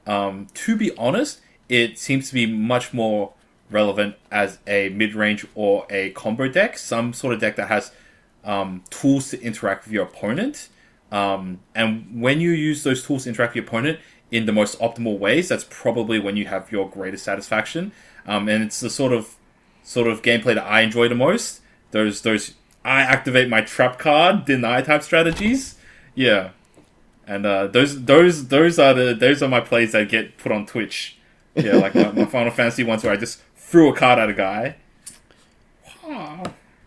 To be honest, it seems to be much more relevant as a mid-range or a combo deck, some sort of deck that has tools to interact with your opponent. And when you use those tools to interact with your opponent in the most optimal ways, that's probably when you have your greatest satisfaction. And it's the sort of gameplay that I enjoy the most. Those I activate my trap card, deny type strategies. Yeah. And those are my plays that get put on Twitch. Yeah, like my Final Fantasy ones where I just threw a card at a guy.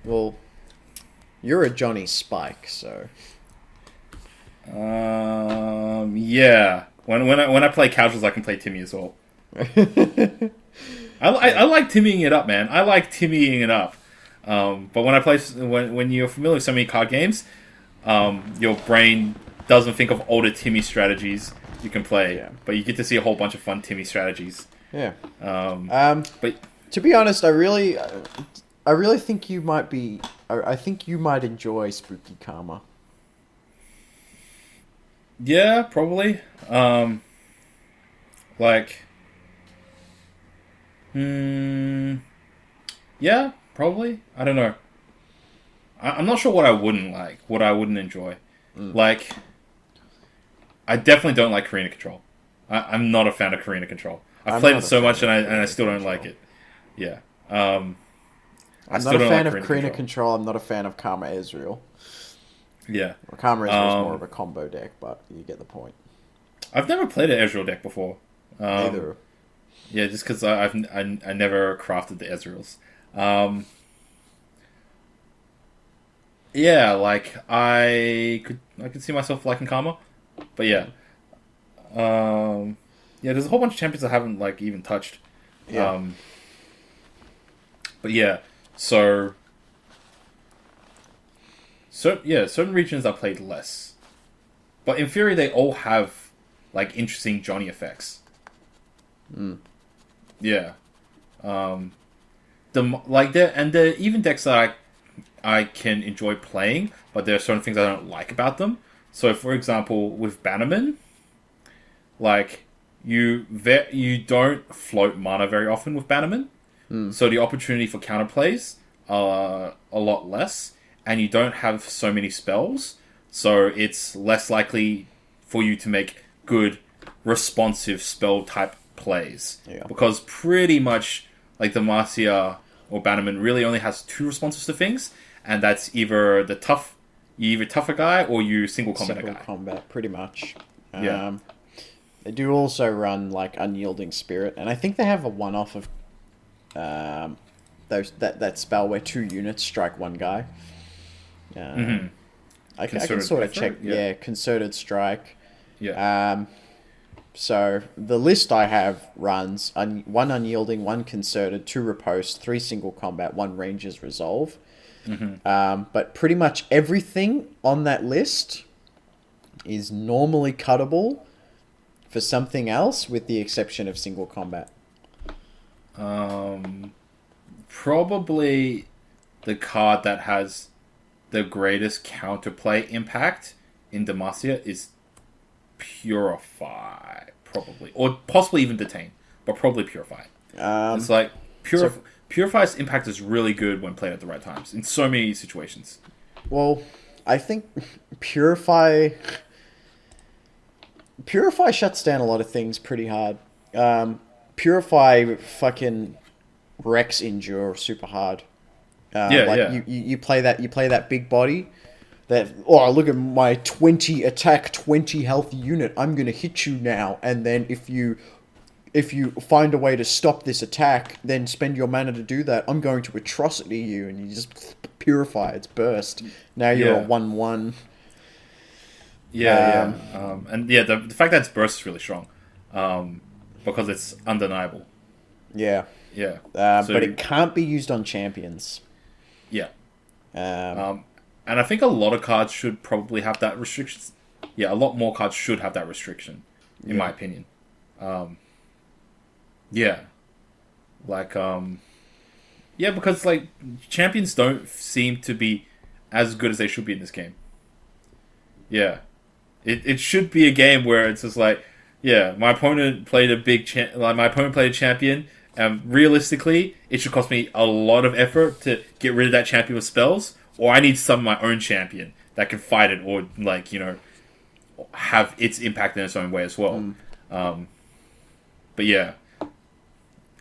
Well, you're a Johnny Spike, so. Yeah. When I play casuals, I can play Timmy as well. I like Timmying it up, man. I like Timmying it up. But when you're familiar with so many card games, your brain doesn't think of older Timmy strategies you can play. Yeah. But you get to see a whole bunch of fun Timmy strategies. Yeah. But to be honest, I really think you might be. I think you might enjoy Spooky Karma. yeah, probably. Yeah, probably. I don't know. I'm not sure what I wouldn't like, what I wouldn't enjoy. Like, I definitely don't like Karina Control. I'm not a fan of Karina Control. I've played it so much and I still don't like it. Yeah. I'm not a fan of Karina Control. I'm not a fan of Karma Ezreal. Yeah. Well, Karma Ezreal is more of a combo deck, but you get the point. I've never played an Ezreal deck before. Neither. Yeah, just because I never crafted the Ezreals. Yeah, like I could see myself liking Karma, but yeah, yeah. There's a whole bunch of champions I haven't even touched. Yeah. But yeah, so yeah, certain regions I played less, but in theory they all have interesting Johnny effects. Yeah. They're even decks that I can enjoy playing, but there are certain things I don't like about them. So, for example, with Bannerman, you don't float mana very often with Bannerman, so the opportunity for counterplays are a lot less, and you don't have so many spells, so it's less likely for you to make good, responsive spell type plays. Yeah. Because pretty much, the Marcia or Bannerman really only has 2 responses to things, and that's either you either tougher guy or you single combat guy. Single combat, pretty much. Yeah. They do also run Unyielding Spirit, and I think they have a one-off of that spell where 2 units strike 1 guy. I can sort of check. Yeah, Concerted Strike. Yeah. So the list I have runs 1 Unyielding, 1 Concerted, 2 Riposte, 3 Single Combat, 1 Ranger's Resolve. But pretty much everything on that list is normally cuttable for something else, with the exception of Single Combat. Probably the card that has the greatest counterplay impact in Demacia is Purify, probably, or possibly even Detain, but probably Purify. It's Purify's impact is really good when played at the right times in so many situations. Well, I think Purify shuts down a lot of things pretty hard. Purify fucking wrecks Endure super hard. You play that big body. Look at my 20 attack, 20 health unit. I'm gonna hit you now, and then if you if you find a way to stop this attack, then spend your mana to do that. I'm going to atrocity you, and you just purify its burst. Now you're a 1/1. And the fact that its burst is really strong, because it's undeniable. Yeah. Yeah. But it can't be used on champions. Yeah. And I think a lot of cards should probably have that restriction. Yeah, a lot more cards should have that restriction, in my opinion. Because like champions don't seem to be as good as they should be in this game. Yeah, it should be a game where it's just like, my opponent played a champion, and realistically, it should cost me a lot of effort to get rid of that champion with spells, or I need some of my own champion that can fight it, or like have its impact in its own way as well. But yeah,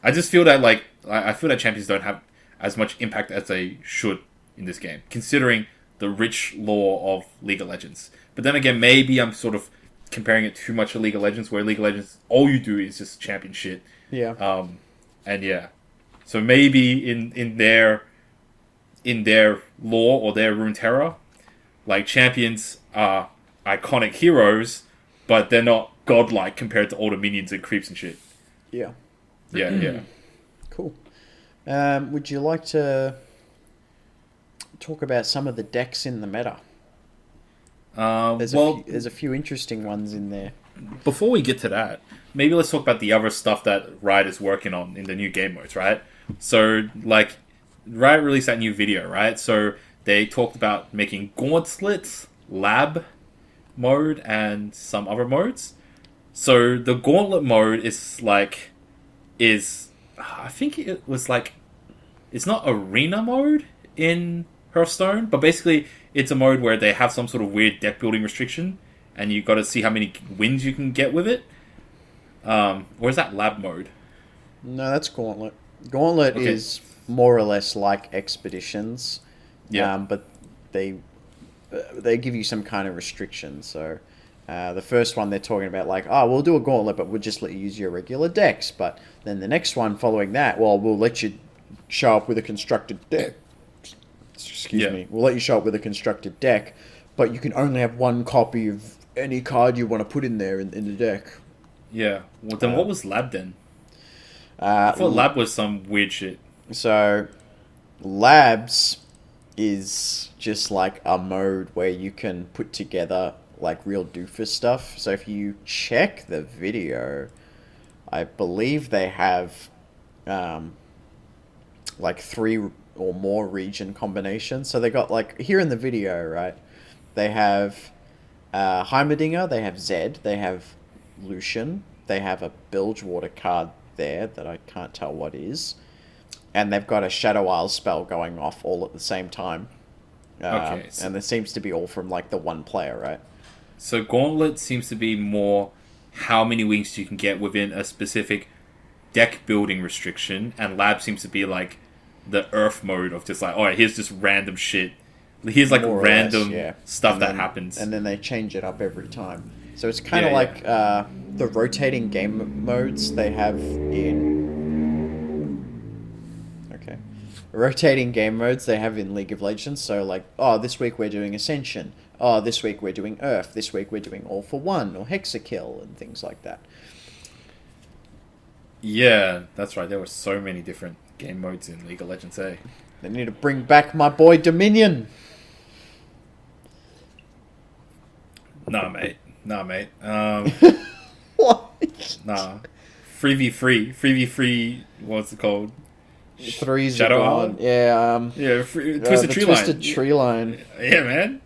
I just feel that I feel that champions don't have as much impact as they should in this game, considering the rich lore of League of Legends. But then again, maybe I'm sort of comparing it too much to League of Legends, where League of Legends, all you do is just champion shit. Yeah. So maybe in their lore or their Runeterra, like champions are iconic heroes, but they're not godlike compared to all the minions and creeps and shit. Yeah. Yeah. Cool. Would you like to talk about some of the decks in the meta? There's a few interesting ones in there. Before we get to that, maybe let's talk about the other stuff that Riot is working on in the new game modes, right? So, like, Riot released that new video, right? So they talked about making Gauntlet, Lab mode, and some other modes. So the Gauntlet mode I think it was like, it's not arena mode in Hearthstone, but basically it's a mode where they have some sort of weird deck building restriction, and you got to see how many wins you can get with it. Or is that Lab mode? No, that's Gauntlet. Gauntlet is more or less like Expeditions, but they give you some kind of restriction. So the first one they're talking about, like, we'll do a Gauntlet, but we'll just let you use your regular decks. But then the next one following that, we'll let you show up with a constructed deck. Excuse me. We'll let you show up with a constructed deck, but you can only have one copy of any card you want to put in there in the deck. Yeah. Well, then what was Lab then? I thought Lab was some weird shit. So, Labs is just like a mode where you can put together like real doofus stuff. So if you check the video, I believe they have like 3 or more region combinations. So they got, like, here in the video, right, they have Heimerdinger, they have Zed, they have Lucian, they have a Bilgewater card there that I can't tell what is, and they've got a Shadow Isle spell going off all at the same time. And there seems to be all from like the one player, right? So Gauntlet seems to be more how many wings you can get within a specific deck building restriction, and Lab seems to be like the Earth mode of just like, alright, here's just random shit. Here's like random stuff that happens. And then they change it up every time. So it's kind of like the rotating game modes they have in... Okay. Rotating game modes they have in League of Legends. So like, this week we're doing Ascension. This week we're doing Earth. This week we're doing All for One or Hexakill and things like that. Yeah, that's right. There were so many different game modes in League of Legends, eh? They need to bring back my boy Dominion. Nah, mate. What? Nah. 3v3. What's it called? Threes Shadow Isle. Yeah. Twisted Tree Line. Twisted Tree Line. Yeah, man.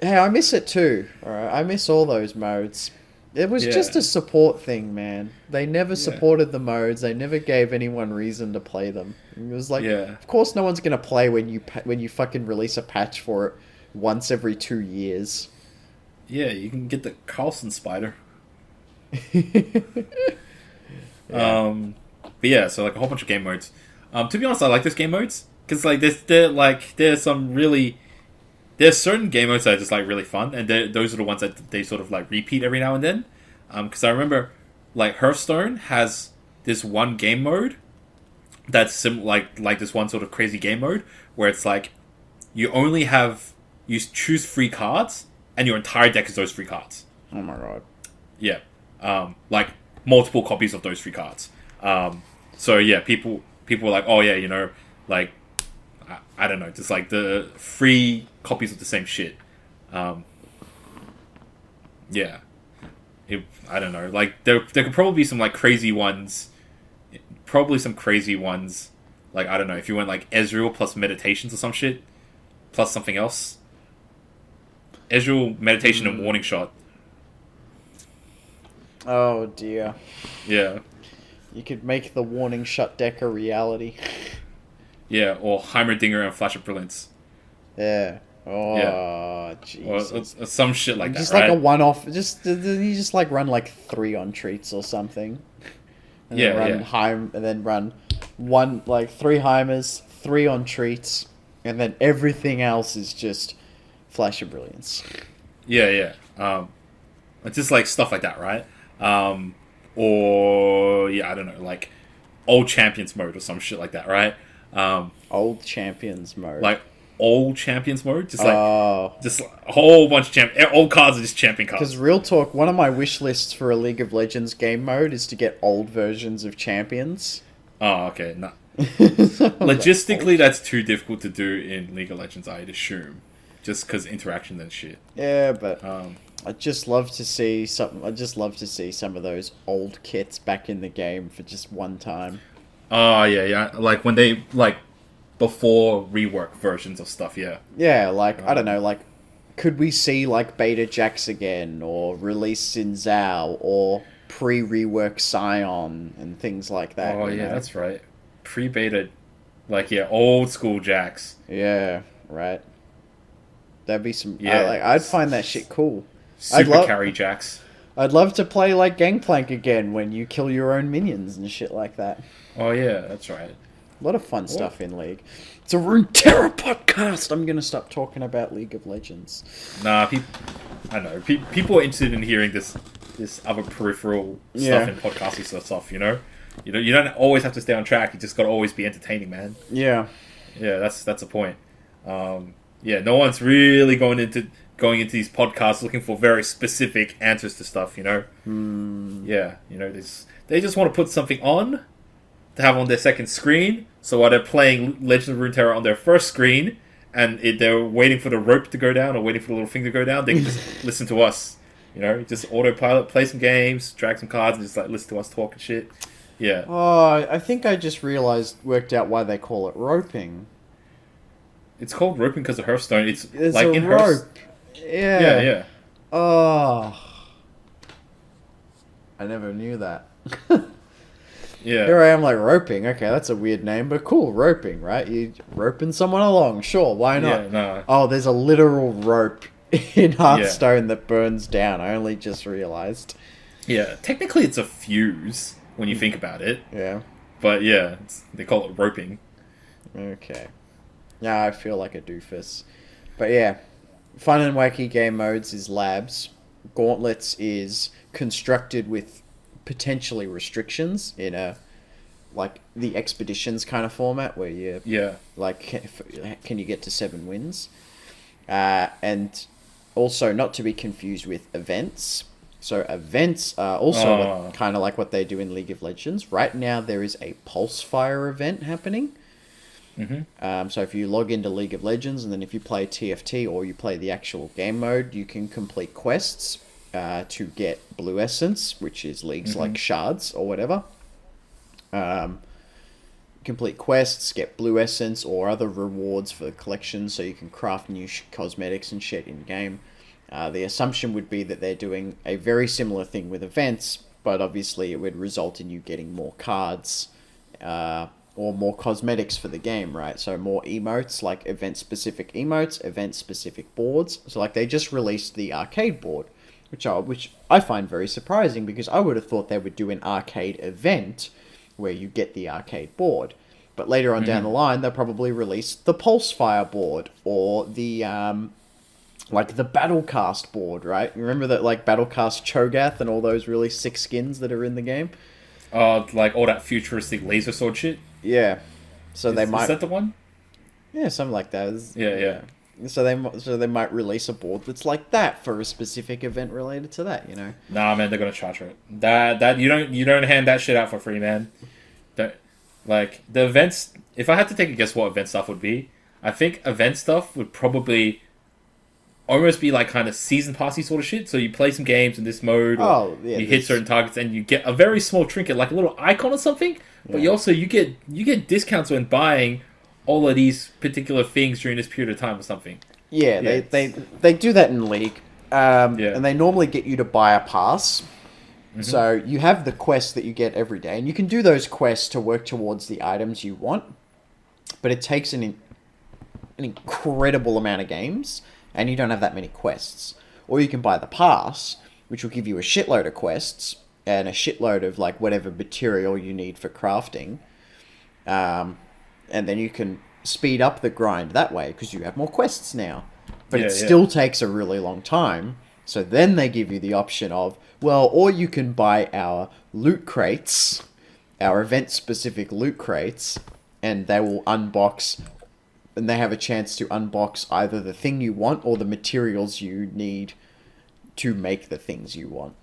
Hey, I miss it too. Alright, I miss all those modes. It was just a support thing, man. They never supported the modes. They never gave anyone reason to play them. It was like, of course, no one's gonna play when you fucking release a patch for it once every 2 years. Yeah, you can get the Carlson Spider. But yeah, so like a whole bunch of game modes. To be honest, I like those game modes because like there's certain game modes that are just like really fun, and those are the ones that they sort of like repeat every now and then. Because I remember like Hearthstone has this one game mode that's like this one sort of crazy game mode where it's like you choose 3 cards and your entire deck is those 3 cards. Oh my god. Yeah. Like multiple copies of those 3 cards. So yeah, people were like, oh yeah, like I don't know, just like the 3 copies of the same shit. Yeah. I don't know. Like there could probably be some like crazy ones. Probably some crazy ones. Like I don't know, if you went like Ezreal plus meditations or some shit, plus something else. Ezreal, meditation, and warning shot. Oh dear. Yeah. You could make the warning shot deck a reality. Yeah, or Heimerdinger and Flash of Brilliance. Yeah. Oh, Yeah. Jesus. Or some shit like Just that, like right? a one-off. You just like run like 3 on treats or something. And Yeah, then run yeah. and then run 3 Heimers, 3 on treats, and then everything else is just Flash of Brilliance. Yeah. It's just like stuff like that, right? Or yeah, I don't know, like old champions mode or some shit like that, right? Old champions mode. Like old champions mode, just a whole bunch of old cards are just champion Because cards. real talk, one of my wish lists for a League of Legends game mode is to get old versions of champions. Oh, okay. Nah. Logistically, that's too difficult to do in League of Legends, I'd assume, just because interaction and shit. Yeah, but I'd just love to see something. I'd just love to see some of those old kits back in the game for just one time. Oh yeah. Like when they before rework versions of stuff. Yeah. Yeah, like I don't know, like could we see like Beta Jax again, or release Xin Zhao, or pre-rework Scion and things like that? Oh yeah, that's right. Pre-beta, old school Jax. Yeah, right. That'd be some. Yeah. I'd find that shit cool. Super carry Jax. I'd love to play like Gangplank again when you kill your own minions and shit like that. Oh yeah, that's right. A lot of fun stuff in League. It's a Runeterra podcast. I'm gonna stop talking about League of Legends. Nah, I know. People are interested in hearing this other peripheral stuff and podcasting stuff. You don't always have to stay on track. You just got to always be entertaining, man. Yeah. Yeah, that's the point. Yeah, no one's really going into these podcasts looking for very specific answers to stuff. Yeah, they just want to put something on to have on their second screen. So while they're playing Legend of Runeterra on their first screen, and they're waiting for the rope to go down or waiting for the little thing to go down, they can just listen to us. Just autopilot, play some games, drag some cards, and just listen to us talk and shit. Yeah. Oh, I think I just worked out why they call it roping. It's called roping because of Hearthstone. There's like a in rope. Yeah. Yeah. Oh. I never knew that. Yeah. Here I am like roping. Okay, that's a weird name, but cool, roping, right? You roping someone along. Sure, why not? Yeah, no. Oh, there's a literal rope in Hearthstone that burns down. I only just realized. Yeah, technically it's a fuse when you think about it. Yeah. But yeah, they call it roping. Okay. Now I feel like a doofus. But yeah, fun and wacky game modes is labs. Gauntlets is constructed with potentially restrictions in a the expeditions kind of format where you can you get to 7 wins, and also not to be confused with events. So events are also kind of like what they do in League of Legends. Right now there is a Pulsefire event happening. Mm-hmm. So if you log into League of Legends and then if you play TFT or you play the actual game mode, you can complete quests to get Blue Essence, which is League's like shards or whatever. Complete quests, get Blue Essence or other rewards for the collection so you can craft new cosmetics and shit in-game. The assumption would be that they're doing a very similar thing with events, but obviously it would result in you getting more cards or more cosmetics for the game, right? So more emotes, like event-specific emotes, event-specific boards. So like they just released the arcade board, which I find very surprising because I would have thought they would do an arcade event where you get the arcade board. But later on down the line, they'll probably release the Pulsefire board or the like the Battlecast board, right? You remember that, like, Battlecast Cho'Gath and all those really sick skins that are in the game? Like all that futuristic laser sword shit. Yeah. So they Is might... that the one? Yeah, something like that. Yeah. So they might release a board that's like that for a specific event related to that, you know? Nah, man, they're gonna charge for it. That you don't hand that shit out for free, man. Like the events. If I had to take a guess, what event stuff would be, I think event stuff would probably almost be like kind of season passy sort of shit. So you play some games in this mode, or you hit certain targets, and you get a very small trinket, like a little icon or something. But you get discounts when buying all of these particular things during this period of time or something. Yeah, they do that in League, and they normally get you to buy a pass. Mm-hmm. So you have the quests that you get every day, and you can do those quests to work towards the items you want. But it takes an incredible amount of games, and you don't have that many quests. Or you can buy the pass, which will give you a shitload of quests and a shitload of like whatever material you need for crafting. And then you can speed up the grind that way because you have more quests now. But it still takes a really long time. So then they give you the option of, well, or you can buy our loot crates, our event-specific loot crates, and they will unbox, and they have a chance to unbox either the thing you want or the materials you need to make the things you want.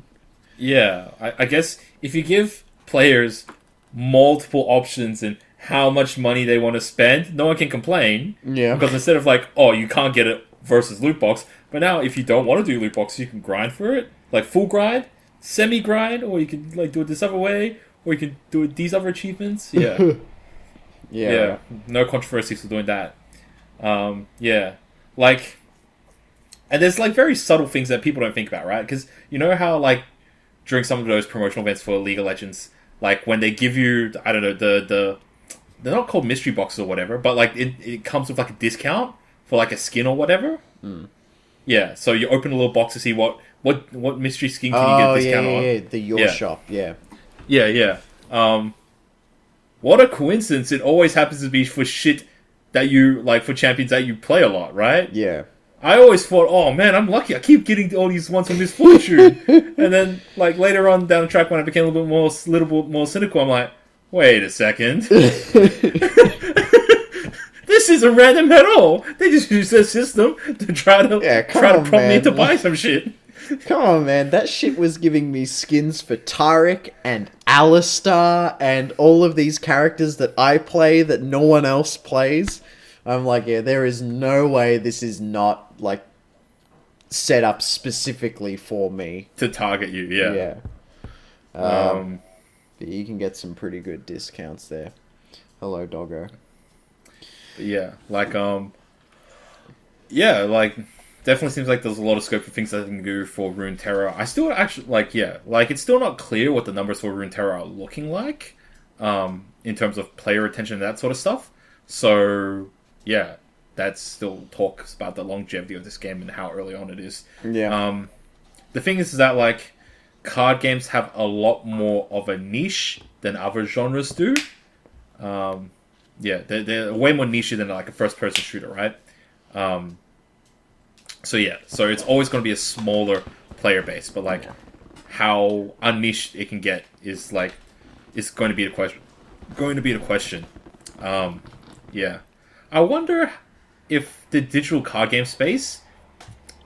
Yeah, I guess if you give players multiple options and how much money they want to spend, no one can complain. Yeah. Because instead of like, oh, you can't get it versus loot box, but now if you don't want to do loot box, you can grind for it. Like full grind, semi grind, or you can like do it this other way, or you can do it these other achievements. Yeah. Yeah. No controversies for doing that. Yeah. Like, and there's like very subtle things that people don't think about, right? Because you know how like during some of those promotional events for League of Legends, like when they give you, I don't know, they're not called mystery boxes or whatever, but like it comes with like a discount for like a skin or whatever. Yeah, so you open a little box to see what mystery skin can you get a discount on. The Your Shop, Yeah. What a coincidence! It always happens to be for shit that you like, for champions that you play a lot, right? Yeah. I always thought, oh man, I'm lucky. I keep getting all these ones from this fortune. And then, like later on down the track, when I became a little bit more cynical, I'm like, wait a second. This isn't random at all. They just use their system to try to prompt me to buy some shit. Come on, man. That shit was giving me skins for Taric and Alistar and all of these characters that I play that no one else plays. I'm like, yeah, there is no way this is not, like, set up specifically for me. To target you, yeah. You can get some pretty good discounts there. Hello, doggo. Yeah, like, definitely seems like there's a lot of scope for things that I can do for Runeterra. I still actually, it's still not clear what the numbers for Runeterra are looking like, in terms of player retention and that sort of stuff. So, yeah, that still talks about the longevity of this game and how early on it is. Yeah. The thing is that, like, card games have a lot more of a niche than other genres do. They're way more niche than, like, a first-person shooter, right? So it's always going to be a smaller player base, but like how unniched it can get is going to be the question. I wonder if the digital card game space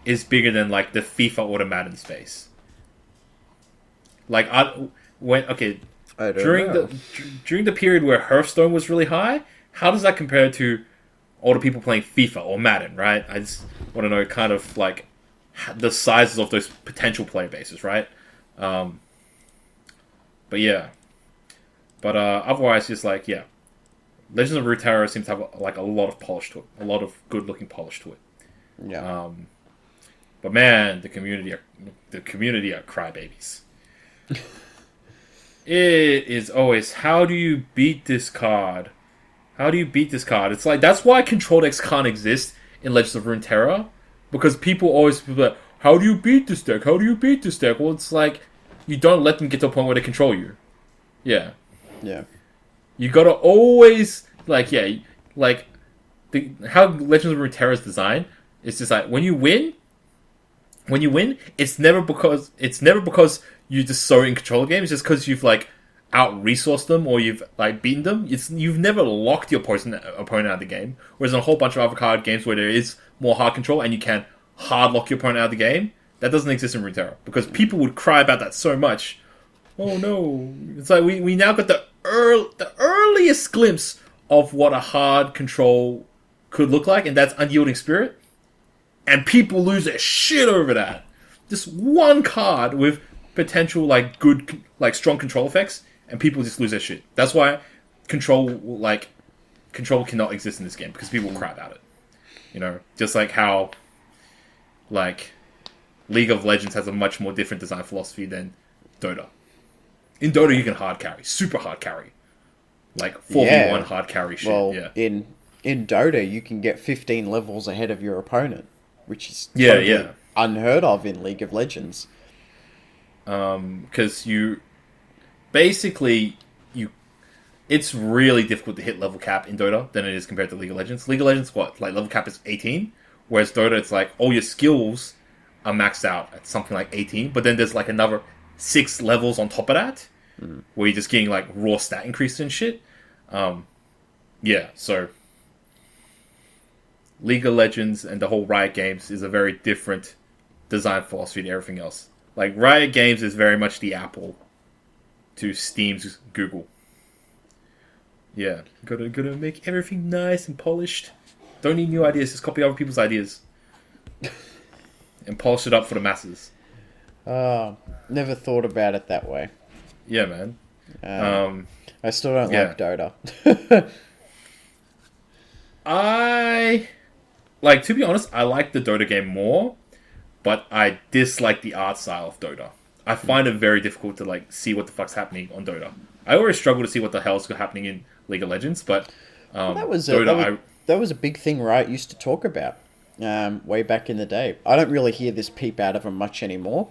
is bigger than like the FIFA or the Madden space. Like during the period where Hearthstone was really high, how does that compare to all the people playing FIFA or Madden, right? I just want to know kind of like the sizes of those potential player bases, right? But otherwise, just like, Legends of Runeterra seems to have like a lot of polish to it, a lot of good-looking polish to it. Yeah. But man, the community are crybabies. It is always, how do you beat this card? How do you beat this card? It's like, that's why Control Decks can't exist in Legends of Runeterra. Because people always be like, how do you beat this deck? How do you beat this deck? Well, it's like, you don't let them get to a point where they control you. Yeah. Yeah. You gotta always, how Legends of Runeterra is designed, it's just like, when you win, when you win, it's never because you're just so in control of the game. It's just because you've like out-resourced them or you've like beaten them. You've never locked your opponent out of the game. Whereas in a whole bunch of other card games where there is more hard control and you can hard lock your opponent out of the game, that doesn't exist in Runeterra because people would cry about that so much. Oh no! It's like we now got the earliest glimpse of what a hard control could look like, and that's Unyielding Spirit. And people lose their shit over that. Just one card with potential like good, like strong control effects, and people just lose their shit. That's why control cannot exist in this game because people will cry about it. You know, just like how like League of Legends has a much more different design philosophy than Dota. In Dota, you can hard carry, super hard carry, like 4v1 hard carry shit. Well, yeah. In Dota, you can get 15 levels ahead of your opponent, which is unheard of in League of Legends. Because it's really difficult to hit level cap in Dota than it is compared to League of Legends. League of Legends, like level cap is 18, whereas Dota, it's like all your skills are maxed out at something like 18, but then there's like another 6 levels on top of that, where you're just getting like raw stat increase and shit. So League of Legends and the whole Riot Games is a very different design philosophy to everything else. Like Riot Games is very much the Apple to Steam's Google. Yeah, gotta make everything nice and polished. Don't need new ideas, just copy other people's ideas and polish it up for the masses. Never thought about it that way. Yeah, man. I still don't like Dota. To be honest, I like the Dota game more, but I dislike the art style of Dota. I find it very difficult to like see what the fuck's happening on Dota. I always struggle to see what the hell's happening in League of Legends, but that was a big thing Riot used to talk about way back in the day. I don't really hear this peep out of them much anymore,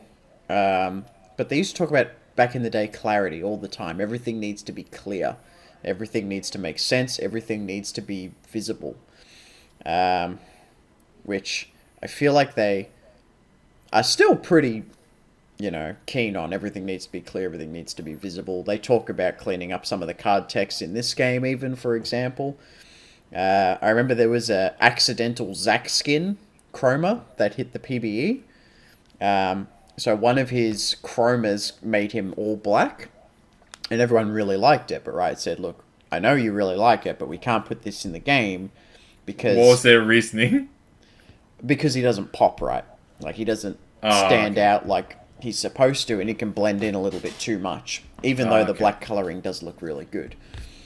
but they used to talk about back in the day clarity all the time. Everything needs to be clear. Everything needs to make sense. Everything needs to be visible. Which I feel like they are still pretty, keen on. Everything needs to be clear. Everything needs to be visible. They talk about cleaning up some of the card text in this game, even, for example. I remember there was a accidental Zac skin chroma that hit the PBE. So one of his chromas made him all black, and everyone really liked it. But Riot said, look, I know you really like it, but we can't put this in the game because... What was their reasoning? Because he doesn't pop right. Like, he doesn't stand out like he's supposed to, and he can blend in a little bit too much, even though the black coloring does look really good.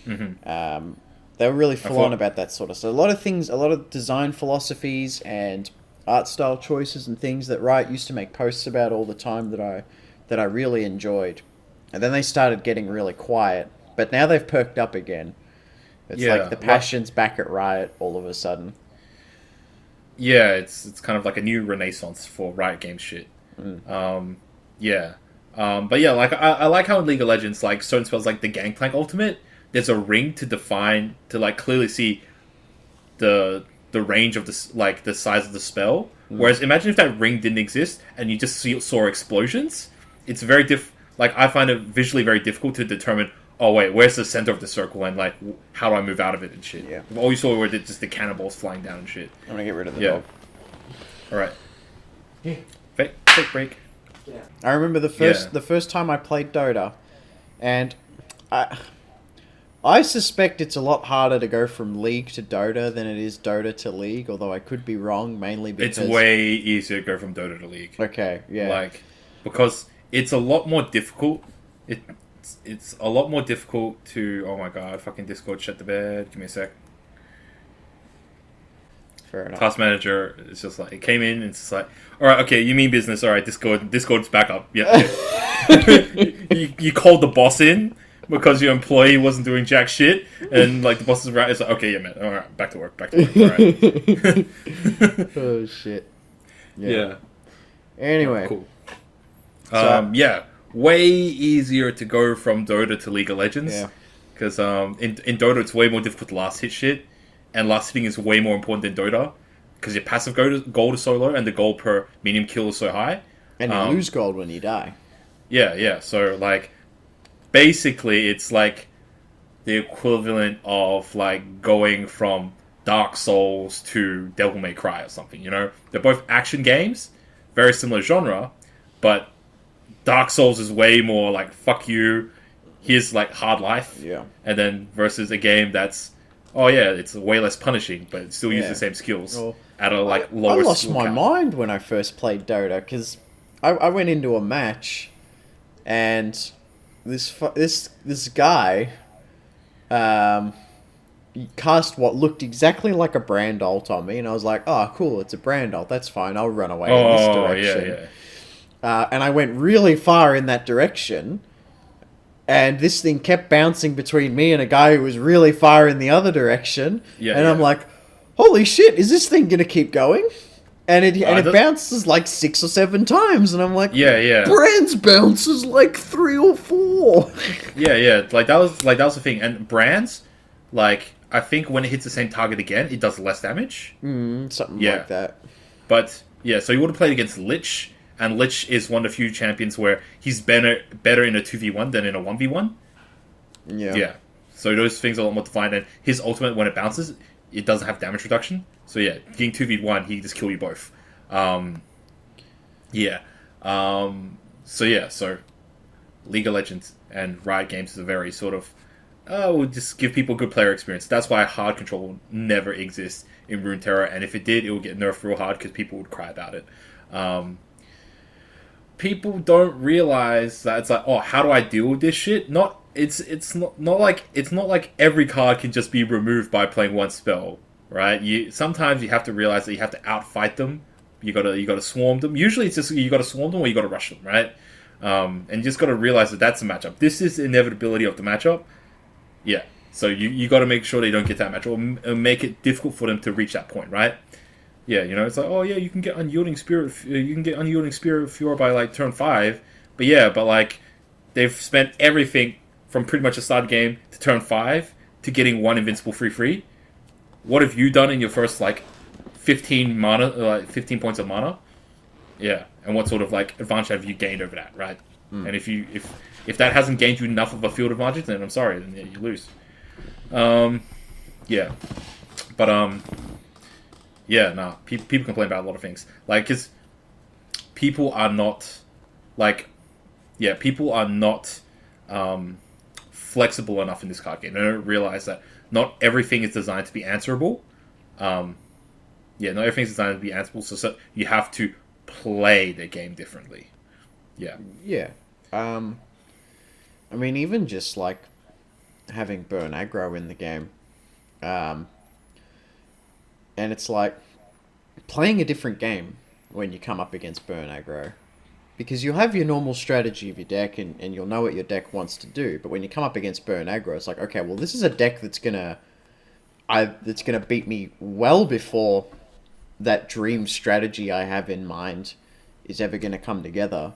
Mm-hmm. They were really full on about that sort of stuff. A lot of things, a lot of design philosophies and art style choices and things that Riot used to make posts about all the time that I really enjoyed. And then they started getting really quiet. But now they've perked up again. It's like the passion's back at Riot all of a sudden. Yeah, it's kind of like a new renaissance for Riot Games shit. But yeah, like I like how in League of Legends, like certain spells like the Gangplank Ultimate, there's a ring to like clearly see the range of this, like the size of the spell. Whereas imagine if that ring didn't exist and you just saw explosions. It's very like I find it visually very difficult to determine. Oh wait, where's the center of the circle and like how do I move out of it and shit? Yeah. All you saw were just the cannonballs flying down and shit. I'm gonna get rid of the dog. All right. Fake break. Yeah. I remember the first time I played Dota, and I suspect it's a lot harder to go from League to Dota than it is Dota to League, although I could be wrong, mainly because... It's way easier to go from Dota to League. Okay, yeah. Like, because it's a lot more difficult. It's a lot more difficult to... Oh my god, fucking Discord shut the bed. Give me a sec. Fair enough. Task Manager, it's just like... It came in and it's just like... Alright, okay, you mean business. Alright, Discord's back up. Yeah. you called the boss in because your employee wasn't doing jack shit, and like the boss is right. It's like, okay, yeah, man. Alright, back to work. Alright. Oh, shit. Yeah. Anyway. Cool. So, way easier to go from Dota to League of Legends. Yeah. Because in Dota, it's way more difficult to last hit shit, and last hitting is way more important than Dota. because your passive gold is so low and the gold per medium kill is so high. And you lose gold when you die. Yeah. So like, basically, it's like the equivalent of like going from Dark Souls to Devil May Cry or something. You know, they're both action games, very similar genre, but Dark Souls is way more like fuck you. Here's like hard life. Yeah. And then versus a game that's it's way less punishing, but it still uses the same skills at a like lower. I lost skill my count. mind when I first played Dota because I went into a match and this guy cast what looked exactly like a brand ult on me, and I was like, oh cool, it's a brand ult, that's fine, I'll run away in this direction. And I went really far in that direction, and this thing kept bouncing between me and a guy who was really far in the other direction. I'm like, holy shit, is this thing gonna keep going? And it bounces like 6 or 7 times, and I'm like, Brands bounces like 3 or 4. Like that was the thing. And Brands, like, I think when it hits the same target again, it does less damage. Something like that. But yeah, so you would have played against Lich, and Lich is one of the few champions where he's better in a 2v1 than in a 1v1. Yeah. So those things are a lot more defined, and his ultimate, when it bounces, it doesn't have damage reduction. So yeah, getting 2v1, he just kill you both. So League of Legends and Riot Games is a very sort of we'll just give people good player experience. That's why hard control will never exist in Runeterra, and if it did, it would get nerfed real hard because people would cry about it. People don't realize that it's like, oh, how do I deal with this shit? It's not like every card can just be removed by playing one spell, right? Sometimes you have to realize that you have to outfight them. You gotta swarm them. Usually it's just you gotta swarm them or you gotta rush them, right? And you just gotta realize that that's a matchup. This is the inevitability of the matchup. Yeah. So you gotta make sure they don't get that matchup or make it difficult for them to reach that point, right? Yeah, it's like, oh yeah, you can get Unyielding Spirit Fury by like turn 5, but like they've spent everything from pretty much the start of the game to turn 5 to getting one invincible free. What have you done in your first like 15 points of mana? Yeah, and what sort of like advantage have you gained over that, right? And if that hasn't gained you enough of a field advantage, then I'm sorry, then you lose. People complain about a lot of things. Like, because people are not, flexible enough in this card game. They don't realize that not everything is designed to be answerable. Not everything's designed to be answerable, so you have to play the game differently. Yeah. Yeah. I mean, even just, like, having burn aggro in the game, and it's like playing a different game when you come up against burn aggro, because you'll have your normal strategy of your deck and you'll know what your deck wants to do, but when you come up against burn aggro, it's like, okay, well, this is a deck that's gonna beat me well before that dream strategy I have in mind is ever gonna come together.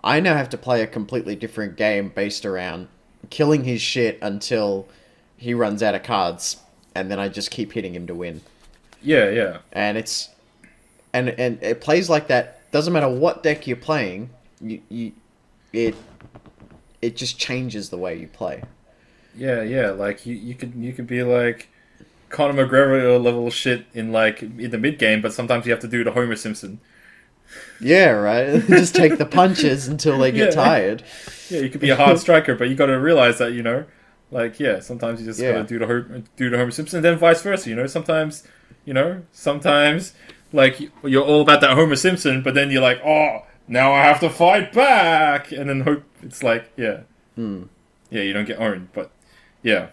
I now have to play a completely different game based around killing his shit until he runs out of cards, and then I just keep hitting him to win. Yeah. And it's and it plays like that. Doesn't matter what deck you're playing, it just changes the way you play. Yeah. Like you could be like Conor McGregor level shit in the mid game, but sometimes you have to do the Homer Simpson. Yeah, right. Just take the punches until they get tired. Yeah, you could be a hard striker, but you got to realize that sometimes you just got to do the Homer Simpson, and then vice versa. Sometimes like you're all about that Homer Simpson, but then you're like, oh, now I have to fight back, and then hope it's like, you don't get owned, but yeah.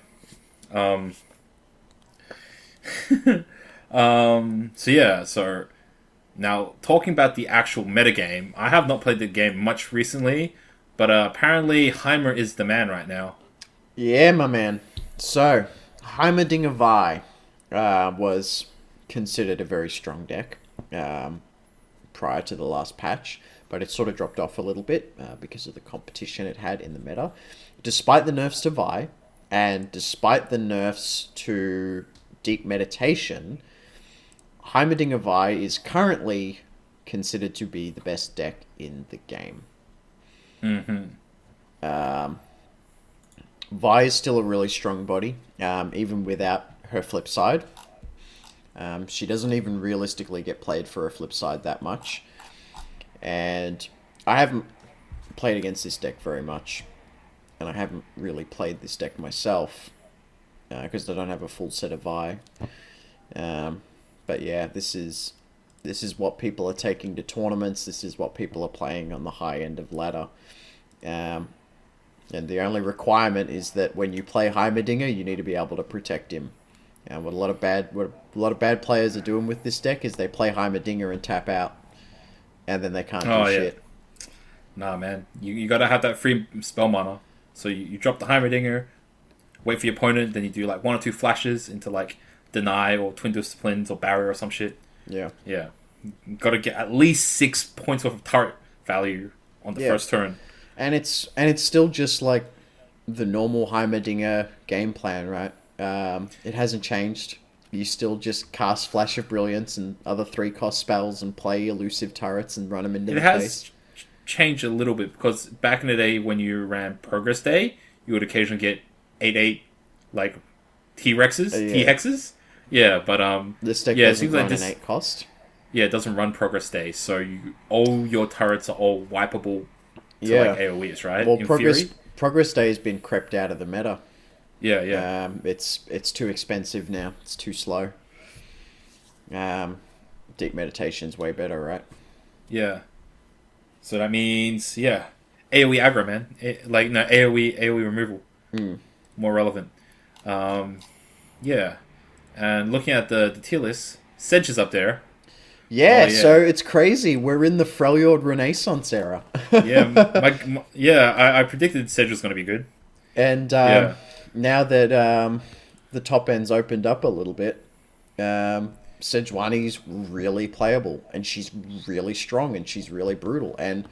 So now talking about the actual metagame, I have not played the game much recently, but apparently Heimer is the man right now. Yeah, my man. So, Heimerdinger Vi was considered a very strong deck prior to the last patch, but it sort of dropped off a little bit because of the competition it had in the meta. Despite the nerfs to Vi, and despite the nerfs to Deep Meditation, Heimerdinger Vi is currently considered to be the best deck in the game. Vi is still a really strong body, even without her flip side. She doesn't even realistically get played for a flip side that much. And I haven't played against this deck very much. And I haven't really played this deck myself. Because I don't have a full set of Vi. But yeah, this is what people are taking to tournaments. This is what people are playing on the high end of ladder. And the only requirement is that when you play Heimerdinger, you need to be able to protect him. And what a lot of bad players are doing with this deck is they play Heimerdinger and tap out, and then they can't do shit. Nah, man, you gotta have that free spell mana. So you drop the Heimerdinger, wait for your opponent, then you do like 1 or 2 flashes into like Deny or Twin Disciplines or Barrier or some shit. Yeah. You gotta get at least 6 points worth of turret value on the first turn. And it's still just like the normal Heimerdinger game plan, right? It hasn't changed. You still just cast Flash of Brilliance and other 3-cost spells and play elusive turrets and run them into the face. It has changed a little bit because back in the day when you ran Progress Day, you would occasionally get 8/8 like T-Rexes, T-Hexes. Yeah, but this deck doesn't run an 8 cost. Yeah, it doesn't run Progress Day, so all your turrets are all wipeable to like AoEs, right? Well, Progress Day has been crept out of the meta. Yeah. It's too expensive now. It's too slow. Deep Meditation's way better, right? Yeah. So that means AoE aggro, man. AoE removal. More relevant. Yeah. And looking at the tier list, Sedge is up there. Yeah, so it's crazy. We're in the Freljord Renaissance era. I predicted Sedge was going to be good. And now that the top end's opened up a little bit, Sejuani's really playable, and she's really strong, and she's really brutal. And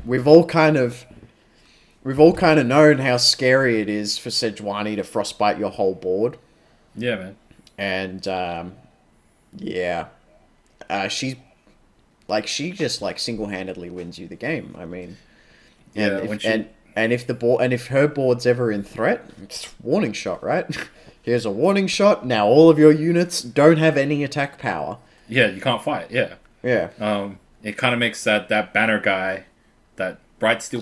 we've all kind of known how scary it is for Sejuani to frostbite your whole board. Yeah, man. And she just like single-handedly wins you the game. I mean, if her board's ever in threat, it's warning shot, right? Here's a warning shot. Now all of your units don't have any attack power. Yeah, you can't fight. Yeah. Yeah. It kind of makes that banner guy, that Bright Steel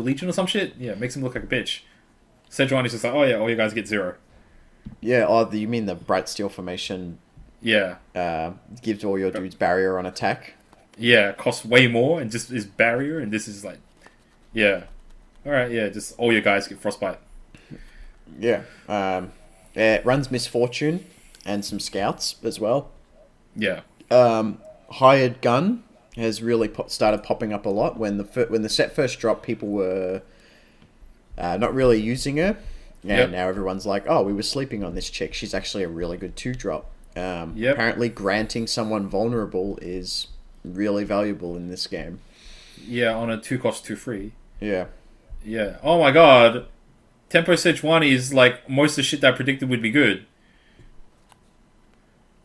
Legion or some shit. Yeah, makes him look like a bitch. Sejuani's just like, oh yeah, all you guys get 0. Yeah. Oh, you mean the Bright Steel formation? Yeah. Gives all your dudes barrier on attack. Yeah, costs way more and just is barrier, and this is like, yeah. Alright, yeah, just all your guys get frostbite. Yeah. It runs Misfortune and some scouts as well. Yeah. Hired Gun has really started popping up a lot. When the set first dropped, people were not really using her. And now everyone's like, oh, we were sleeping on this chick. She's actually a really good 2-drop. Apparently granting someone vulnerable is really valuable in this game. Yeah, on a 2-cost 2-free. Yeah. Yeah. Oh my god. Tempo Sejuani is like most of the shit that I predicted would be good.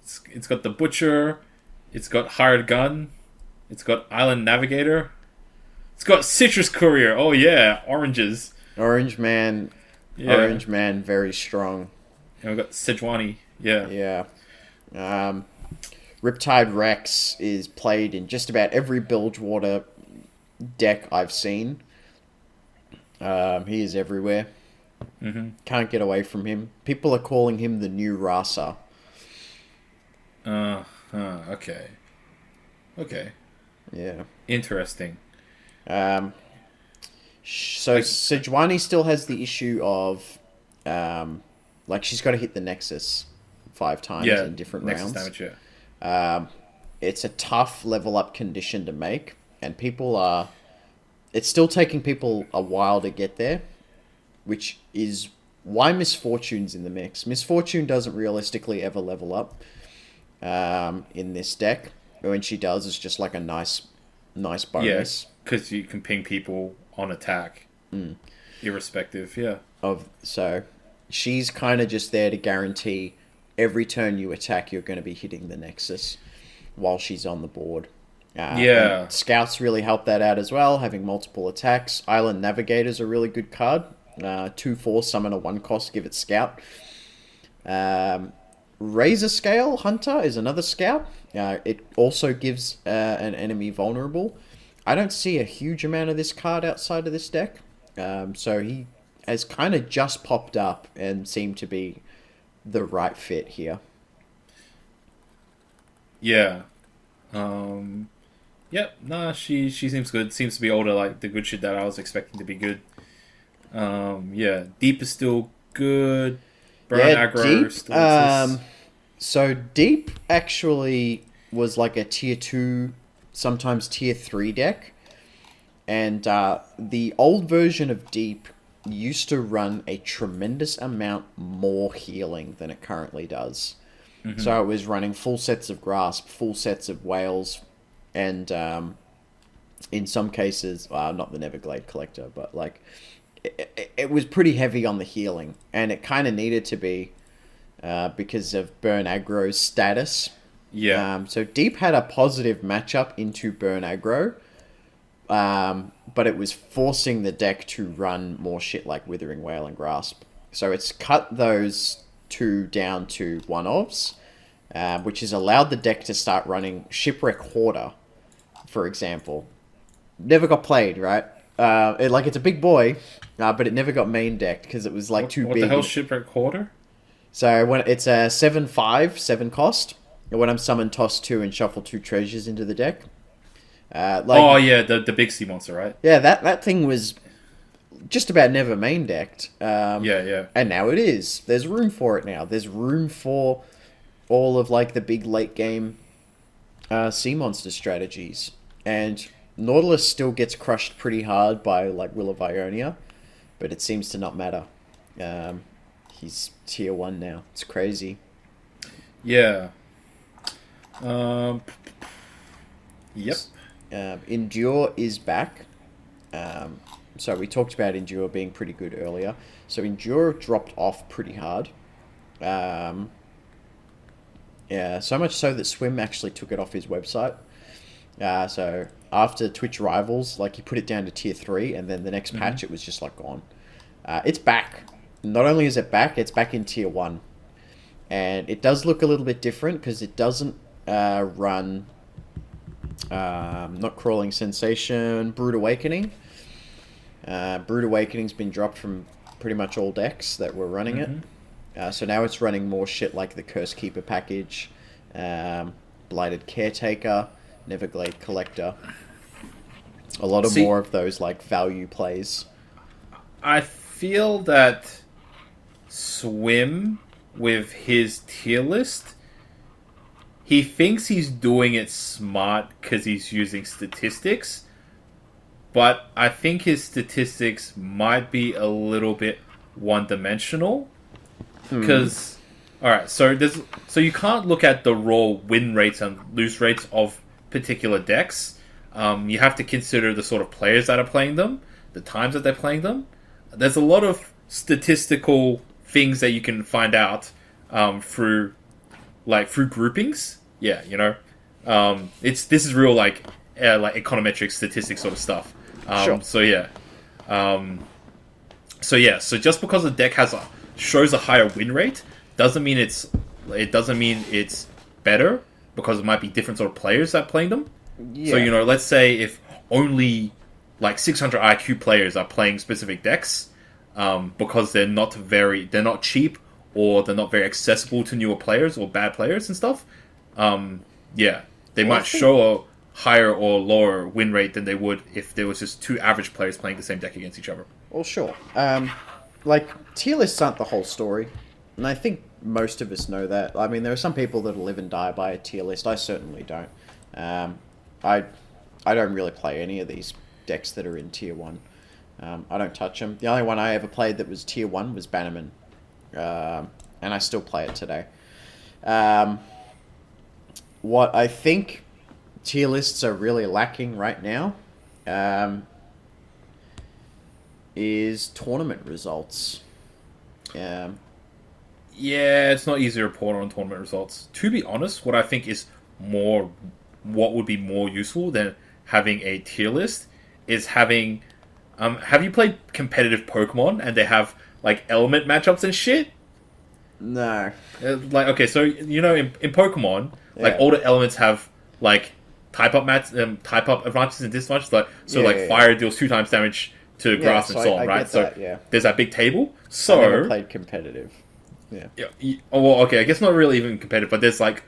It's got the Butcher. It's got Hired Gun. It's got Island Navigator. It's got Citrus Courier. Oh yeah, oranges. Orange Man. Yeah. Orange Man, very strong. And we've got Sejuani. Yeah. Yeah. Riptide Rex is played in just about every Bilgewater deck I've seen. He is everywhere. Mm-hmm. Can't get away from him. People are calling him the new Rasa. Okay. Yeah. Interesting. So Sejuani still has the issue of, she's got to hit the Nexus 5 times in different Nexus rounds. Damage, It's a tough level up condition to make, and it's still taking people a while to get there, which is why Misfortune's in the mix. Misfortune doesn't realistically ever level up in this deck. When she does, it's just like a nice bonus. Yeah, because you can ping people on attack, irrespective. Yeah. So she's kind of just there to guarantee every turn you attack, you're going to be hitting the Nexus while she's on the board. Yeah. And Scouts really help that out as well, having multiple attacks. Island Navigator's a really good card. 2/4 summon a 1-cost, give it Scout. Razor Scale Hunter is another Scout. It also gives an enemy vulnerable. I don't see a huge amount of this card outside of this deck. So he has kind of just popped up and seemed to be the right fit here. Yeah. Yep. Nah, she seems good. Seems to be all the good shit that I was expecting to be good. Yeah. Deep is still good. Burn aggro Deep, still exists. So Deep actually was like a tier 2, sometimes tier 3 deck. And the old version of Deep used to run a tremendous amount more healing than it currently does. Mm-hmm. So it was running full sets of Grasp, full sets of Whales, and in some cases, not the Neverglade Collector, but like it was pretty heavy on the healing, and it kind of needed to be because of Burn Aggro's status. Yeah. So Deep had a positive matchup into Burn Aggro, but it was forcing the deck to run more shit like Withering Whale and Grasp. So it's cut those two down to one-offs, which has allowed the deck to start running Shipwreck Hoarder, for example. Never got played, right? It's a big boy, but it never got main decked because it was too big. What the hell's Shipwreck Hoarder? So when it's a 7/5, 7 cost, and when I'm summon, toss 2 and shuffle 2 treasures into the deck. The big sea monster, right? Yeah, that thing was just about never main decked. Yeah. And now it is. There's room for it now. There's room for all of the big late game sea monster strategies. And Nautilus still gets crushed pretty hard by Will of Ionia, but it seems to not matter. He's tier 1 now. It's crazy. Yeah. Yep. Endure is back. So we talked about Endure being pretty good earlier. So Endure dropped off pretty hard. Yeah, so much so that Swim actually took it off his website. So after Twitch Rivals, he put it down to tier 3, and then the next patch it was just gone. It's back. Not only is it back, it's back in tier 1. And it does look a little bit different because it doesn't run not Crawling Sensation, Brood Awakening. Brood Awakening's been dropped from pretty much all decks that were running it. So now it's running more shit like the Curse Keeper package, Blighted Caretaker, Neverglade Collector. A lot of more of those value plays. I feel that Swim, with his tier list, he thinks he's doing it smart because he's using statistics, but I think his statistics might be a little bit one-dimensional. Because, alright, so you can't look at the raw win rates and lose rates of particular decks. You have to consider the sort of players that are playing them, the times that they're playing them. There's a lot of statistical things that you can find out through groupings. Yeah, this is real econometric statistics sort of stuff. Sure. So just because a deck shows a higher win rate doesn't mean it's better, because it might be different sort of players that are playing them. Yeah. So let's say if only 600 IQ players are playing specific decks, because they're not cheap, or they're not very accessible to newer players or bad players and stuff. They might show a higher or lower win rate than they would if there was just 2 average players playing the same deck against each other. Well, sure. Tier lists aren't the whole story, and I think most of us know that. I mean, there are some people that live and die by a tier list. I certainly don't. I don't really play any of these decks that are in tier 1. I don't touch them. The only one I ever played that was tier 1 was Bannerman, and I still play it today. What I think tier lists are really lacking right now is tournament results. Yeah, it's not easy to report on tournament results. To be honest, what I think is more, what would be more useful than having a tier list is having. Have you played competitive Pokemon and they have like element matchups and shit? No. Like, okay, so you know in Pokemon, like Yeah. all the elements have like type up advantages and disadvantages. Like so, Yeah, like yeah, yeah. fire deals 2 times damage to grass so and so on, I right? get So that, yeah. there's that big table. I never So played competitive. Yeah. yeah, oh, well, okay, I guess not really even competitive, but there's like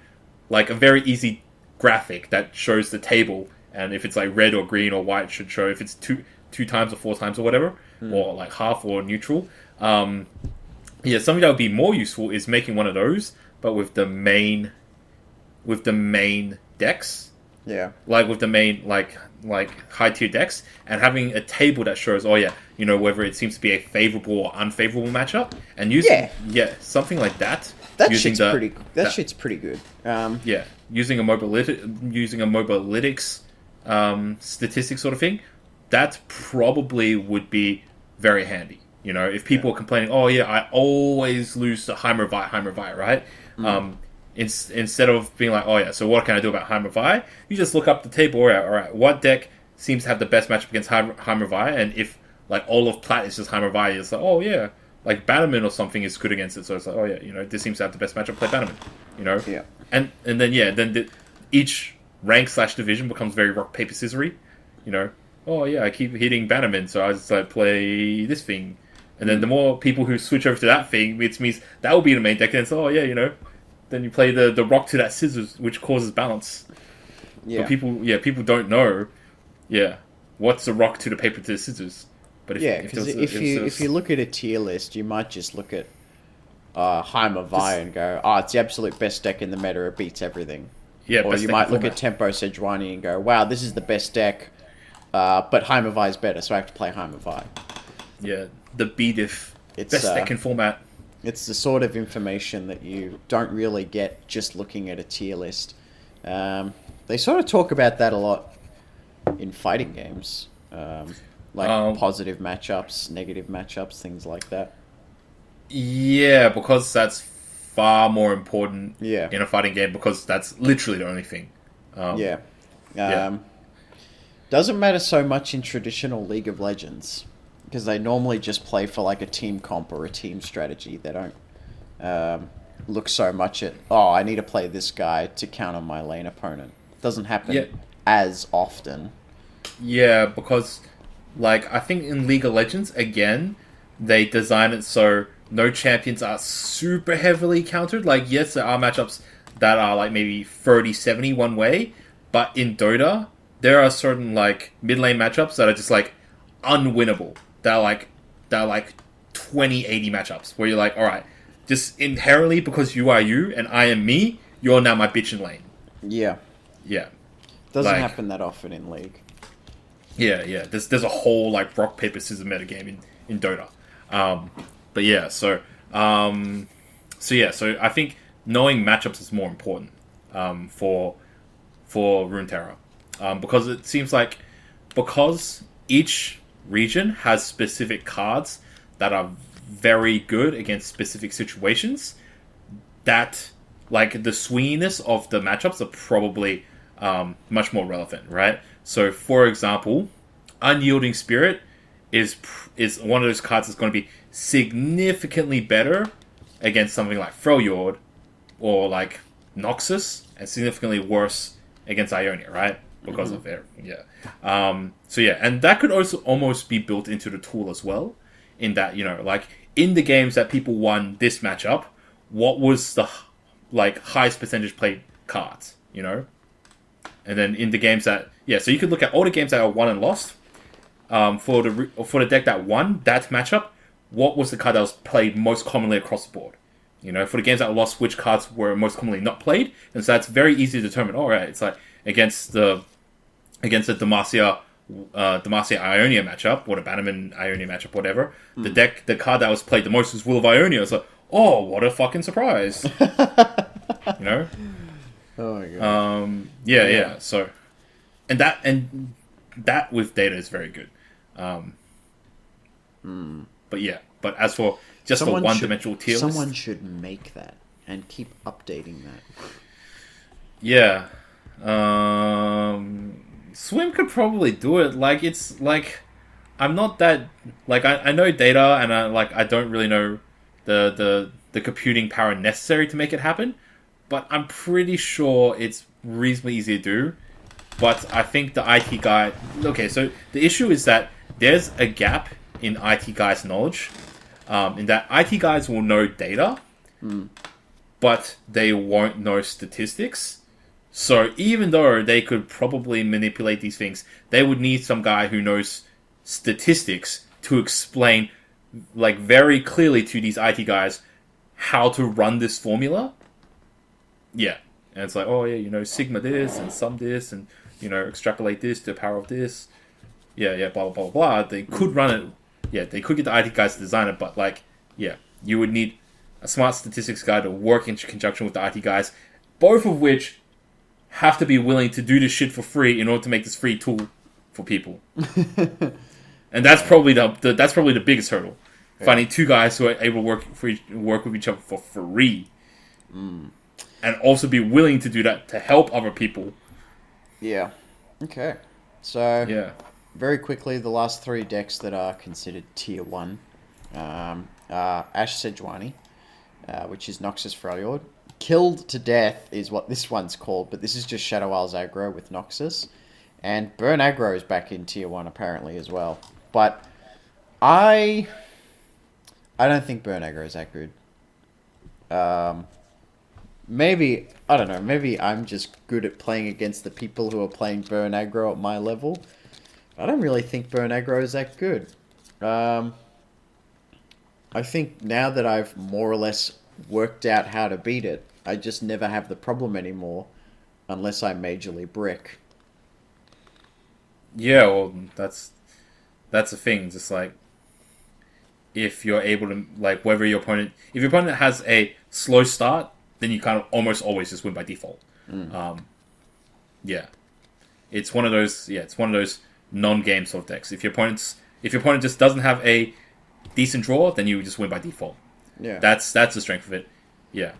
a very easy graphic that shows the table, and if it's like red or green or white, it should show if it's two times or 4 times or whatever, or like half or neutral. Yeah, something that would be more useful is making one of those, but with the main decks, Yeah. like with the main like high tier decks, and having a table that shows, oh yeah, you know, whether it seems to be a favorable or unfavorable matchup, and using something like that. That using shit's the, pretty. That shit's pretty good. yeah, using a mobilytics statistic sort of thing, that probably would be very handy. You know, if people are complaining, oh yeah, I always lose to Heimervie, right? Instead of being like, oh yeah, so what can I do about Heimervie? You just look up the table. All right, what deck seems to have the best matchup against Heimervie? And if like all of Plat is just Heimervie, it's like, oh yeah, like Bannerman or something is good against it. So it's like, oh yeah, you know, this seems to have the best matchup. Play Bannerman, you know. Yeah. And then each rank/division becomes very rock paper scissory. You know, oh yeah, I keep hitting Bannerman, so I just like play this thing. And then the more people who switch over to that thing, which means that will be the main deck. And it's, oh yeah, you know, then you play the rock to that scissors, which causes balance. Yeah. But people don't know, what's the rock to the paper to the scissors. But if you look at a tier list, you might just look at Heimervie and go, oh, it's the absolute best deck in the meta. It beats everything. Yeah, Or you might look at Tempo Sejuani and go, wow, this is the best deck, but Heimervie is better, so I have to play Heimervie. Yeah, the B-diff. It's, Best deck in format. It's the sort of information that you don't really get just looking at a tier list. They sort of talk about that a lot in fighting games. Positive matchups, negative matchups, things like that. Yeah, because that's far more important Yeah. in a fighting game, because that's literally the only thing. Doesn't matter so much in traditional League of Legends, because they normally just play for like a team comp or a team strategy. They don't look so much at, oh, I need to play this guy to counter my lane opponent. Doesn't happen as often. Yeah, because like I think in League of Legends, again, they design it so no champions are super heavily countered. Like, yes, there are matchups that are like maybe 30-70 one way, but in Dota, there are certain like mid lane matchups that are just like unwinnable. They're like 20-80 matchups where you're like, all right, just inherently because you are you and I am me, you're now my bitch in lane. Yeah. Yeah. Doesn't Like- happen that often in League. Yeah. There's a whole like rock paper scissors metagame in Dota. But yeah, so I think knowing matchups is more important for Runeterra, because it seems like because each region has specific cards that are very good against specific situations, that like the swinginess of the matchups are probably much more relevant, right? So, for example, Unyielding Spirit is one of those cards that's going to be significantly better against something like Freljord or like Noxus, and significantly worse against Ionia, right? Because of it, and that could also almost be built into the tool as well, in that, you know, like in the games that people won this matchup, what was the like highest percentage played cards, you know? And then in the games that so you could look at all the games that are won and lost. For the deck that won that matchup, what was the card that was played most commonly across the board? You know, for the games that lost, which cards were most commonly not played, and so that's very easy to determine. All right, it's like against the Demacia Ionia matchup, or the Bannerman Ionia matchup, whatever. The card that was played the most was Will of Ionia. It's like, oh, what a fucking surprise! You know. Oh my god. Yeah. So, and that with data is very good. But yeah, But as for just the one-dimensional tier list, someone should make that and keep updating that. yeah, Swim could probably do it. Like it's like I'm not that like I know data and I don't really know the computing power necessary to make it happen, but I'm pretty sure it's reasonably easy to do. But I think the IT guy... Okay, so the issue is that there's a gap in IT guys' knowledge. In that IT guys will know data, but they won't know statistics. So even though they could probably manipulate these things, they would need some guy who knows statistics to explain like very clearly to these IT guys how to run this formula. Yeah. And it's like, oh yeah, you know, sigma this and sum this and, you know, extrapolate this to the power of this. Yeah, blah, blah, blah, blah. They could run it. Yeah, they could get the IT guys to design it, but like, yeah, you would need a smart statistics guy to work in conjunction with the IT guys, both of which have to be willing to do this shit for free in order to make this free tool for people. And that's probably the biggest hurdle. Yeah. Finding two guys who are able to work with each other for free. And also be willing to do that to help other people. Yeah. Okay. So, yeah. Very quickly, the last three decks that are considered Tier 1 are Ash Sejuani, which is Noxus Freljord. Killed to Death is what this one's called, but this is just Shadow Isles aggro with Noxus. And Burn Aggro is back in Tier 1 apparently as well. But I don't think Burn Aggro is that good. Maybe, I don't know, maybe I'm just good at playing against the people who are playing Burn Aggro at my level. I don't really think Burn Aggro is that good. I think now that I've more or less worked out how to beat it, I just never have the problem anymore unless I majorly brick. Yeah, well, that's the thing. Just like, if you're able to, like, if your opponent has a slow start, then you kind of almost always just win by default. Yeah. It's one of those non-game sort of decks. If your opponent just doesn't have a decent draw, then you just win by default. Yeah. That's the strength of it. Yeah.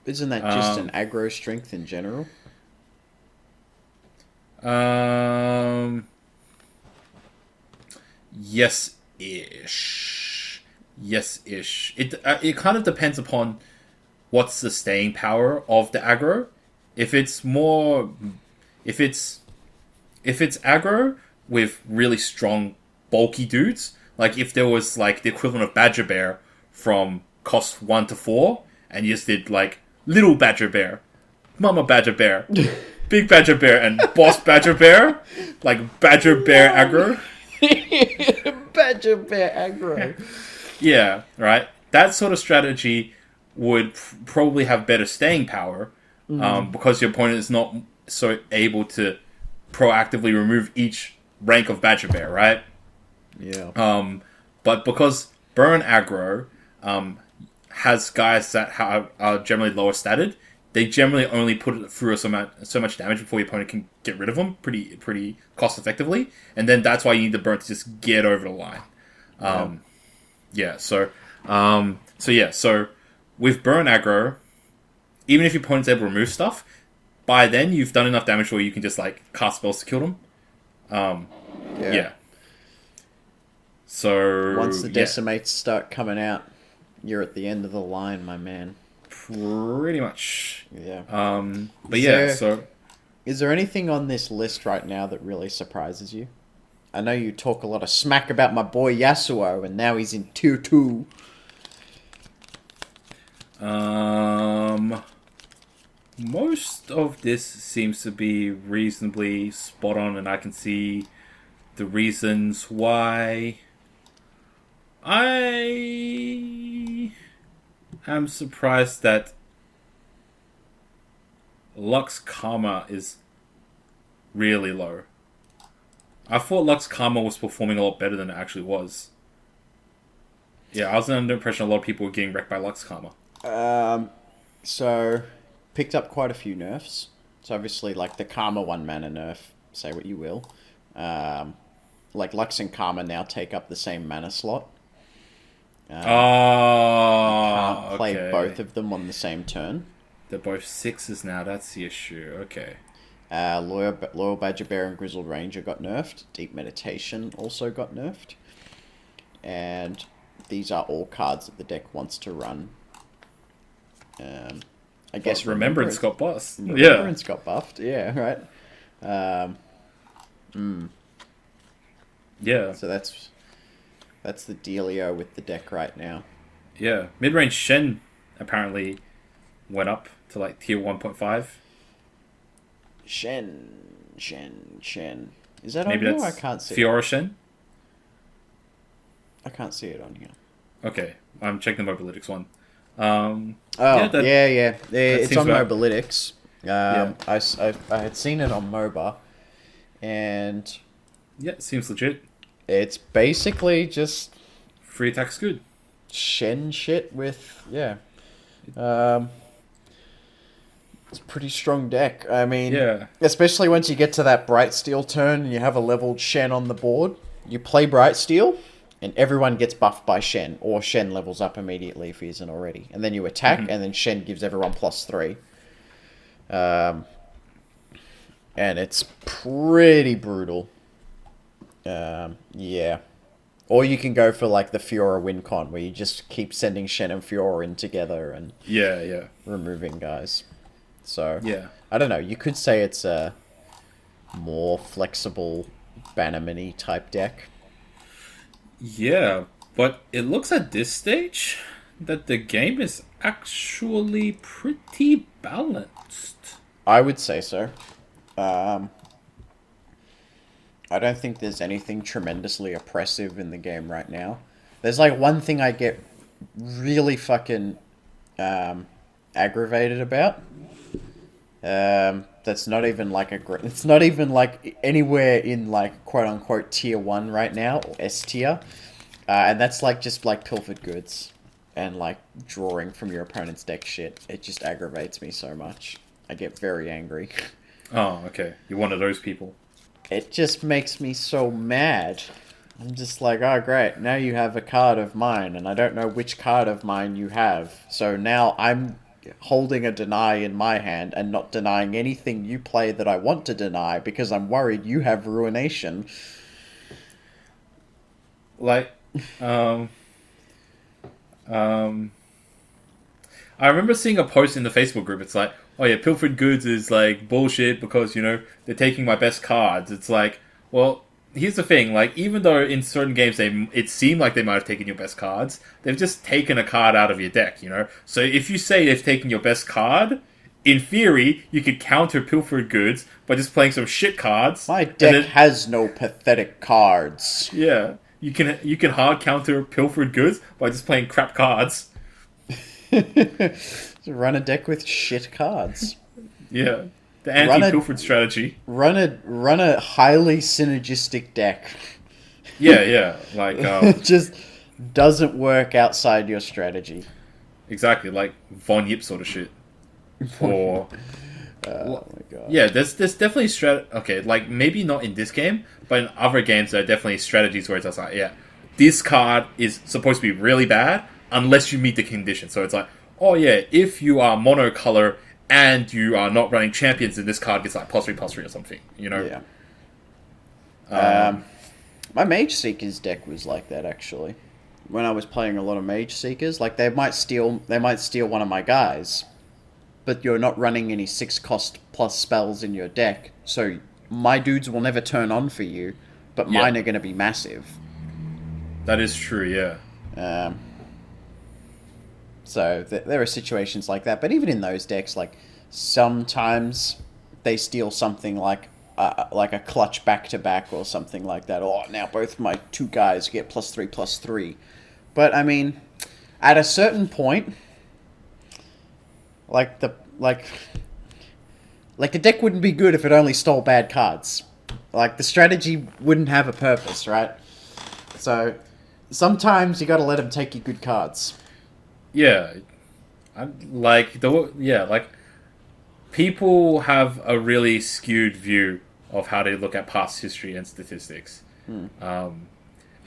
Isn't that just an aggro strength in general? Yes-ish. Yes-ish. It kind of depends upon what's the staying power of the aggro. If it's aggro with really strong, bulky dudes, like if there was like the equivalent of Badger Bear from cost 1 to 4, and you just did like Little Badger Bear, Mama Badger Bear, Big Badger Bear, and Boss Badger Bear, like Badger Bear aggro. Badger Bear aggro. Yeah, right. That sort of strategy would probably have better staying power, because your opponent is not so able to proactively remove each rank of Badger Bear, right? Yeah. But because Burn Aggro has guys that are generally lower statted, they generally only put it through so much damage before your opponent can get rid of them pretty cost effectively, and then that's why you need the burn to just get over the line. So with Burn Aggro, even if your opponent's able to remove stuff, by then you've done enough damage where you can just like cast spells to kill them. Yeah. So once the decimates start coming out, you're at the end of the line, my man. Pretty much. Yeah. Is there anything on this list right now that really surprises you? I know you talk a lot of smack about my boy Yasuo, and now he's in Tier 2. Most of this seems to be reasonably spot on, and I can see the reasons why. I am surprised that Lux Karma is really low. I thought Lux Karma was performing a lot better than it actually was. Yeah, I was under the impression a lot of people were getting wrecked by Lux Karma. So, picked up quite a few nerfs. So obviously, like the Karma 1-mana nerf, say what you will. Like Lux and Karma now take up the same mana slot. Oh, Can't play okay. both of them on the same turn. They're both 6s now. That's the issue. Okay. Loyal Badger Bear and Grizzled Ranger got nerfed. Deep Meditation also got nerfed. And these are all cards that the deck wants to run. I guess Remembrance got buffed. Remembrance got buffed. Yeah, right. Yeah. So that's the dealio with the deck right now. Yeah. Mid-range Shen apparently went up to like tier 1.5. Shen. Is that Maybe on here? that's I can't see Fiora it. Shen? I can't see it on here. Okay. I'm checking the Mobalytics one. Yeah. It's on about... Mobalytics. I had seen it on MOBA. And... yeah, it seems legit. It's basically just... free attack's good. Shen shit with... yeah. It's a pretty strong deck. I mean, especially once you get to that Bright Steel turn and you have a leveled Shen on the board, you play Bright Steel and everyone gets buffed by Shen, or Shen levels up immediately if he isn't already. And then you attack and then Shen gives everyone +3. And it's pretty brutal. Yeah. Or you can go for like the Fiora win con where you just keep sending Shen and Fiora in together and removing guys. So, I don't know. You could say it's a more flexible Bannerman-y type deck. Yeah, but it looks at this stage that the game is actually pretty balanced. I would say so. I don't think there's anything tremendously oppressive in the game right now. There's like one thing I get really fucking aggravated about. That's not even like it's not even like anywhere in like quote unquote tier 1 right now, or S tier. And that's like just like pilfered goods and like drawing from your opponent's deck shit. It just aggravates me so much. I get very angry. Oh, okay. You're one of those people. It just makes me so mad. I'm just like, oh great, now you have a card of mine, and I don't know which card of mine you have. So now I'm holding a deny in my hand and not denying anything you play that I want to deny because I'm worried you have Ruination. Like, I remember seeing a post in the Facebook group. It's like, oh yeah, pilfered goods is like bullshit because, you know, they're taking my best cards. It's like, well, here's the thing. Like, even though in certain games it seemed like they might have taken your best cards, they've just taken a card out of your deck, you know? So if you say they've taken your best card, in theory, you could counter pilfered goods by just playing some shit cards. My deck has no pathetic cards. Yeah. You can hard counter pilfered goods by just playing crap cards. Run a deck with shit cards. Yeah, the anti-pilfered strategy. Run a highly synergistic deck. Yeah, like it just doesn't work outside your strategy. Exactly, like Von Yip sort of shit. Or oh my god. Yeah, there's definitely okay, like maybe not in this game, but in other games there are definitely strategies where it's just like, yeah, this card is supposed to be really bad unless you meet the conditions. So it's like, oh yeah, if you are monocolor and you are not running champions, then this card gets like +3/+3 or something, you know? Yeah. My Mage Seekers deck was like that actually. When I was playing a lot of Mage Seekers, like they might steal one of my guys, but you're not running any 6-cost plus spells in your deck, so my dudes will never turn on for you, but mine are going to be massive. That is true, yeah. So there are situations like that, but even in those decks, like sometimes they steal something like a clutch back-to-back or something like that. Oh, now both my two guys get +3/+3. But I mean, at a certain point, like the deck wouldn't be good if it only stole bad cards. Like the strategy wouldn't have a purpose, right? So sometimes you got to let them take your good cards. Yeah, people have a really skewed view of how they look at past history and statistics. And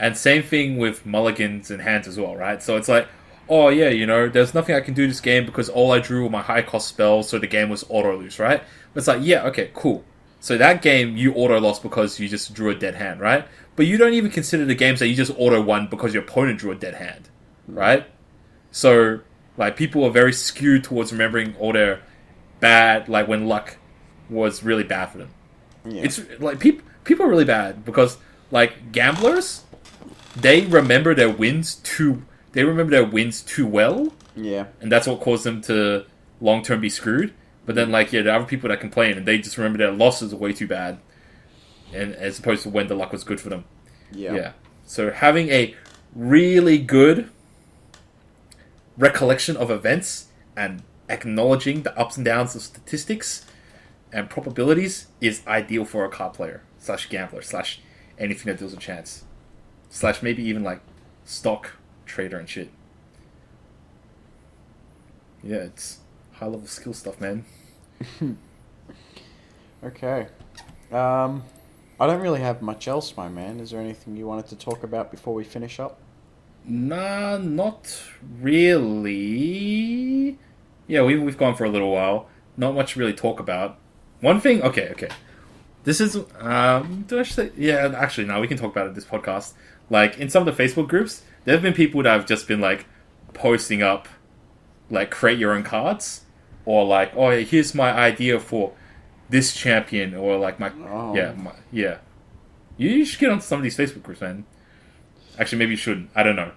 And same thing with mulligans and hands as well, right? So it's like, oh yeah, you know, there's nothing I can do this game because all I drew were my high cost spells, so the game was auto lose, right? But it's like, yeah, okay, cool. So that game you auto lost because you just drew a dead hand, right? But you don't even consider the games that you just auto won because your opponent drew a dead hand, right? So like people are very skewed towards remembering all their bad, like when luck was really bad for them. Yeah. It's like people are really bad because like gamblers, they remember their wins too well, Yeah. and that's what caused them to long term be screwed. But then like the other people that complain and they just remember their losses are way too bad, and as opposed to when the luck was good for them. Yeah. So having a really good recollection of events and acknowledging the ups and downs of statistics and probabilities is ideal for a card player / gambler / anything that deals a chance / maybe even like stock trader and shit. Yeah, it's high level skill stuff, man. Okay. I don't really have much else, my man. Is there anything you wanted to talk about before we finish up? Nah, not really. Yeah, we've gone for a little while. Not much to really talk about. One thing, okay. This is, do I say? Yeah, actually, no, we can talk about it in this podcast. Like, in some of the Facebook groups, there have been people that have just been, like, posting up, like, create your own cards. Or, like, oh, here's my idea for this champion. Or, like, yeah. You should get on some of these Facebook groups, man. Actually, maybe you shouldn't. I don't know.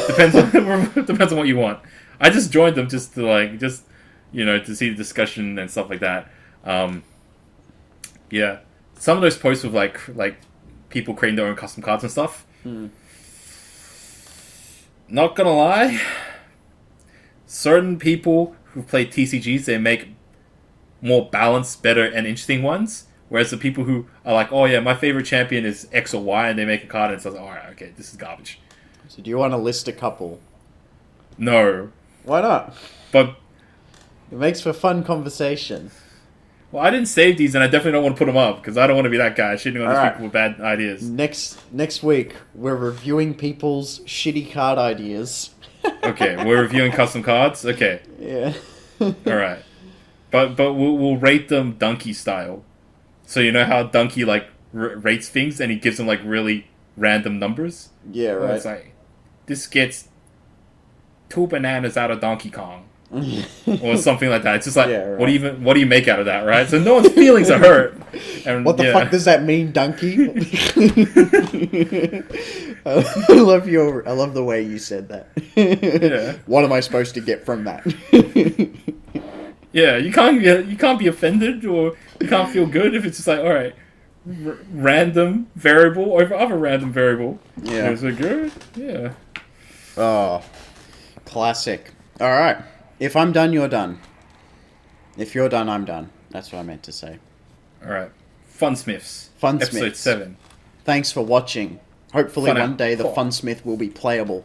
Depends on what you want. I just joined them just to, to see the discussion and stuff like that. Yeah. Some of those posts with like people creating their own custom cards and stuff. Not gonna lie, certain people who play TCGs, they make more balanced, better, and interesting ones. Whereas the people who are like, oh yeah, my favorite champion is X or Y, and they make a card and it says, alright, okay, this is garbage. So do you want to list a couple? No. Why not? But It makes for fun conversation. well, I didn't save these, and I definitely don't want to put them up because I don't want to be that guy shitting on these Alright. people with bad ideas. Next week, we're reviewing people's shitty card ideas. Okay, we're reviewing custom cards. Okay, Yeah. all right, but we'll rate them Donkey style. So you know how Donkey like rates things, and he gives them like really random numbers. Yeah, Well, right. it's like this gets 2 bananas out of Donkey Kong. Or something like that. It's just like, Yeah, right. what do you make out of that, right? So no one's feelings are hurt. And What the yeah. fuck does that mean, donkey? I love the way you said that. Yeah. What am I supposed to get from that? Yeah, you can't be offended or you can't feel good if it's just like, all right, random variable over other random variable. Yeah. Is it good? Yeah. Oh, classic. All right. If I'm done, you're done. If you're done, I'm done. That's what I meant to say. All right. FUNSMITHS. FUNSMITHS. Episode 7. Thanks for watching. Hopefully Fun one out. day the Cool. Funsmith will be playable.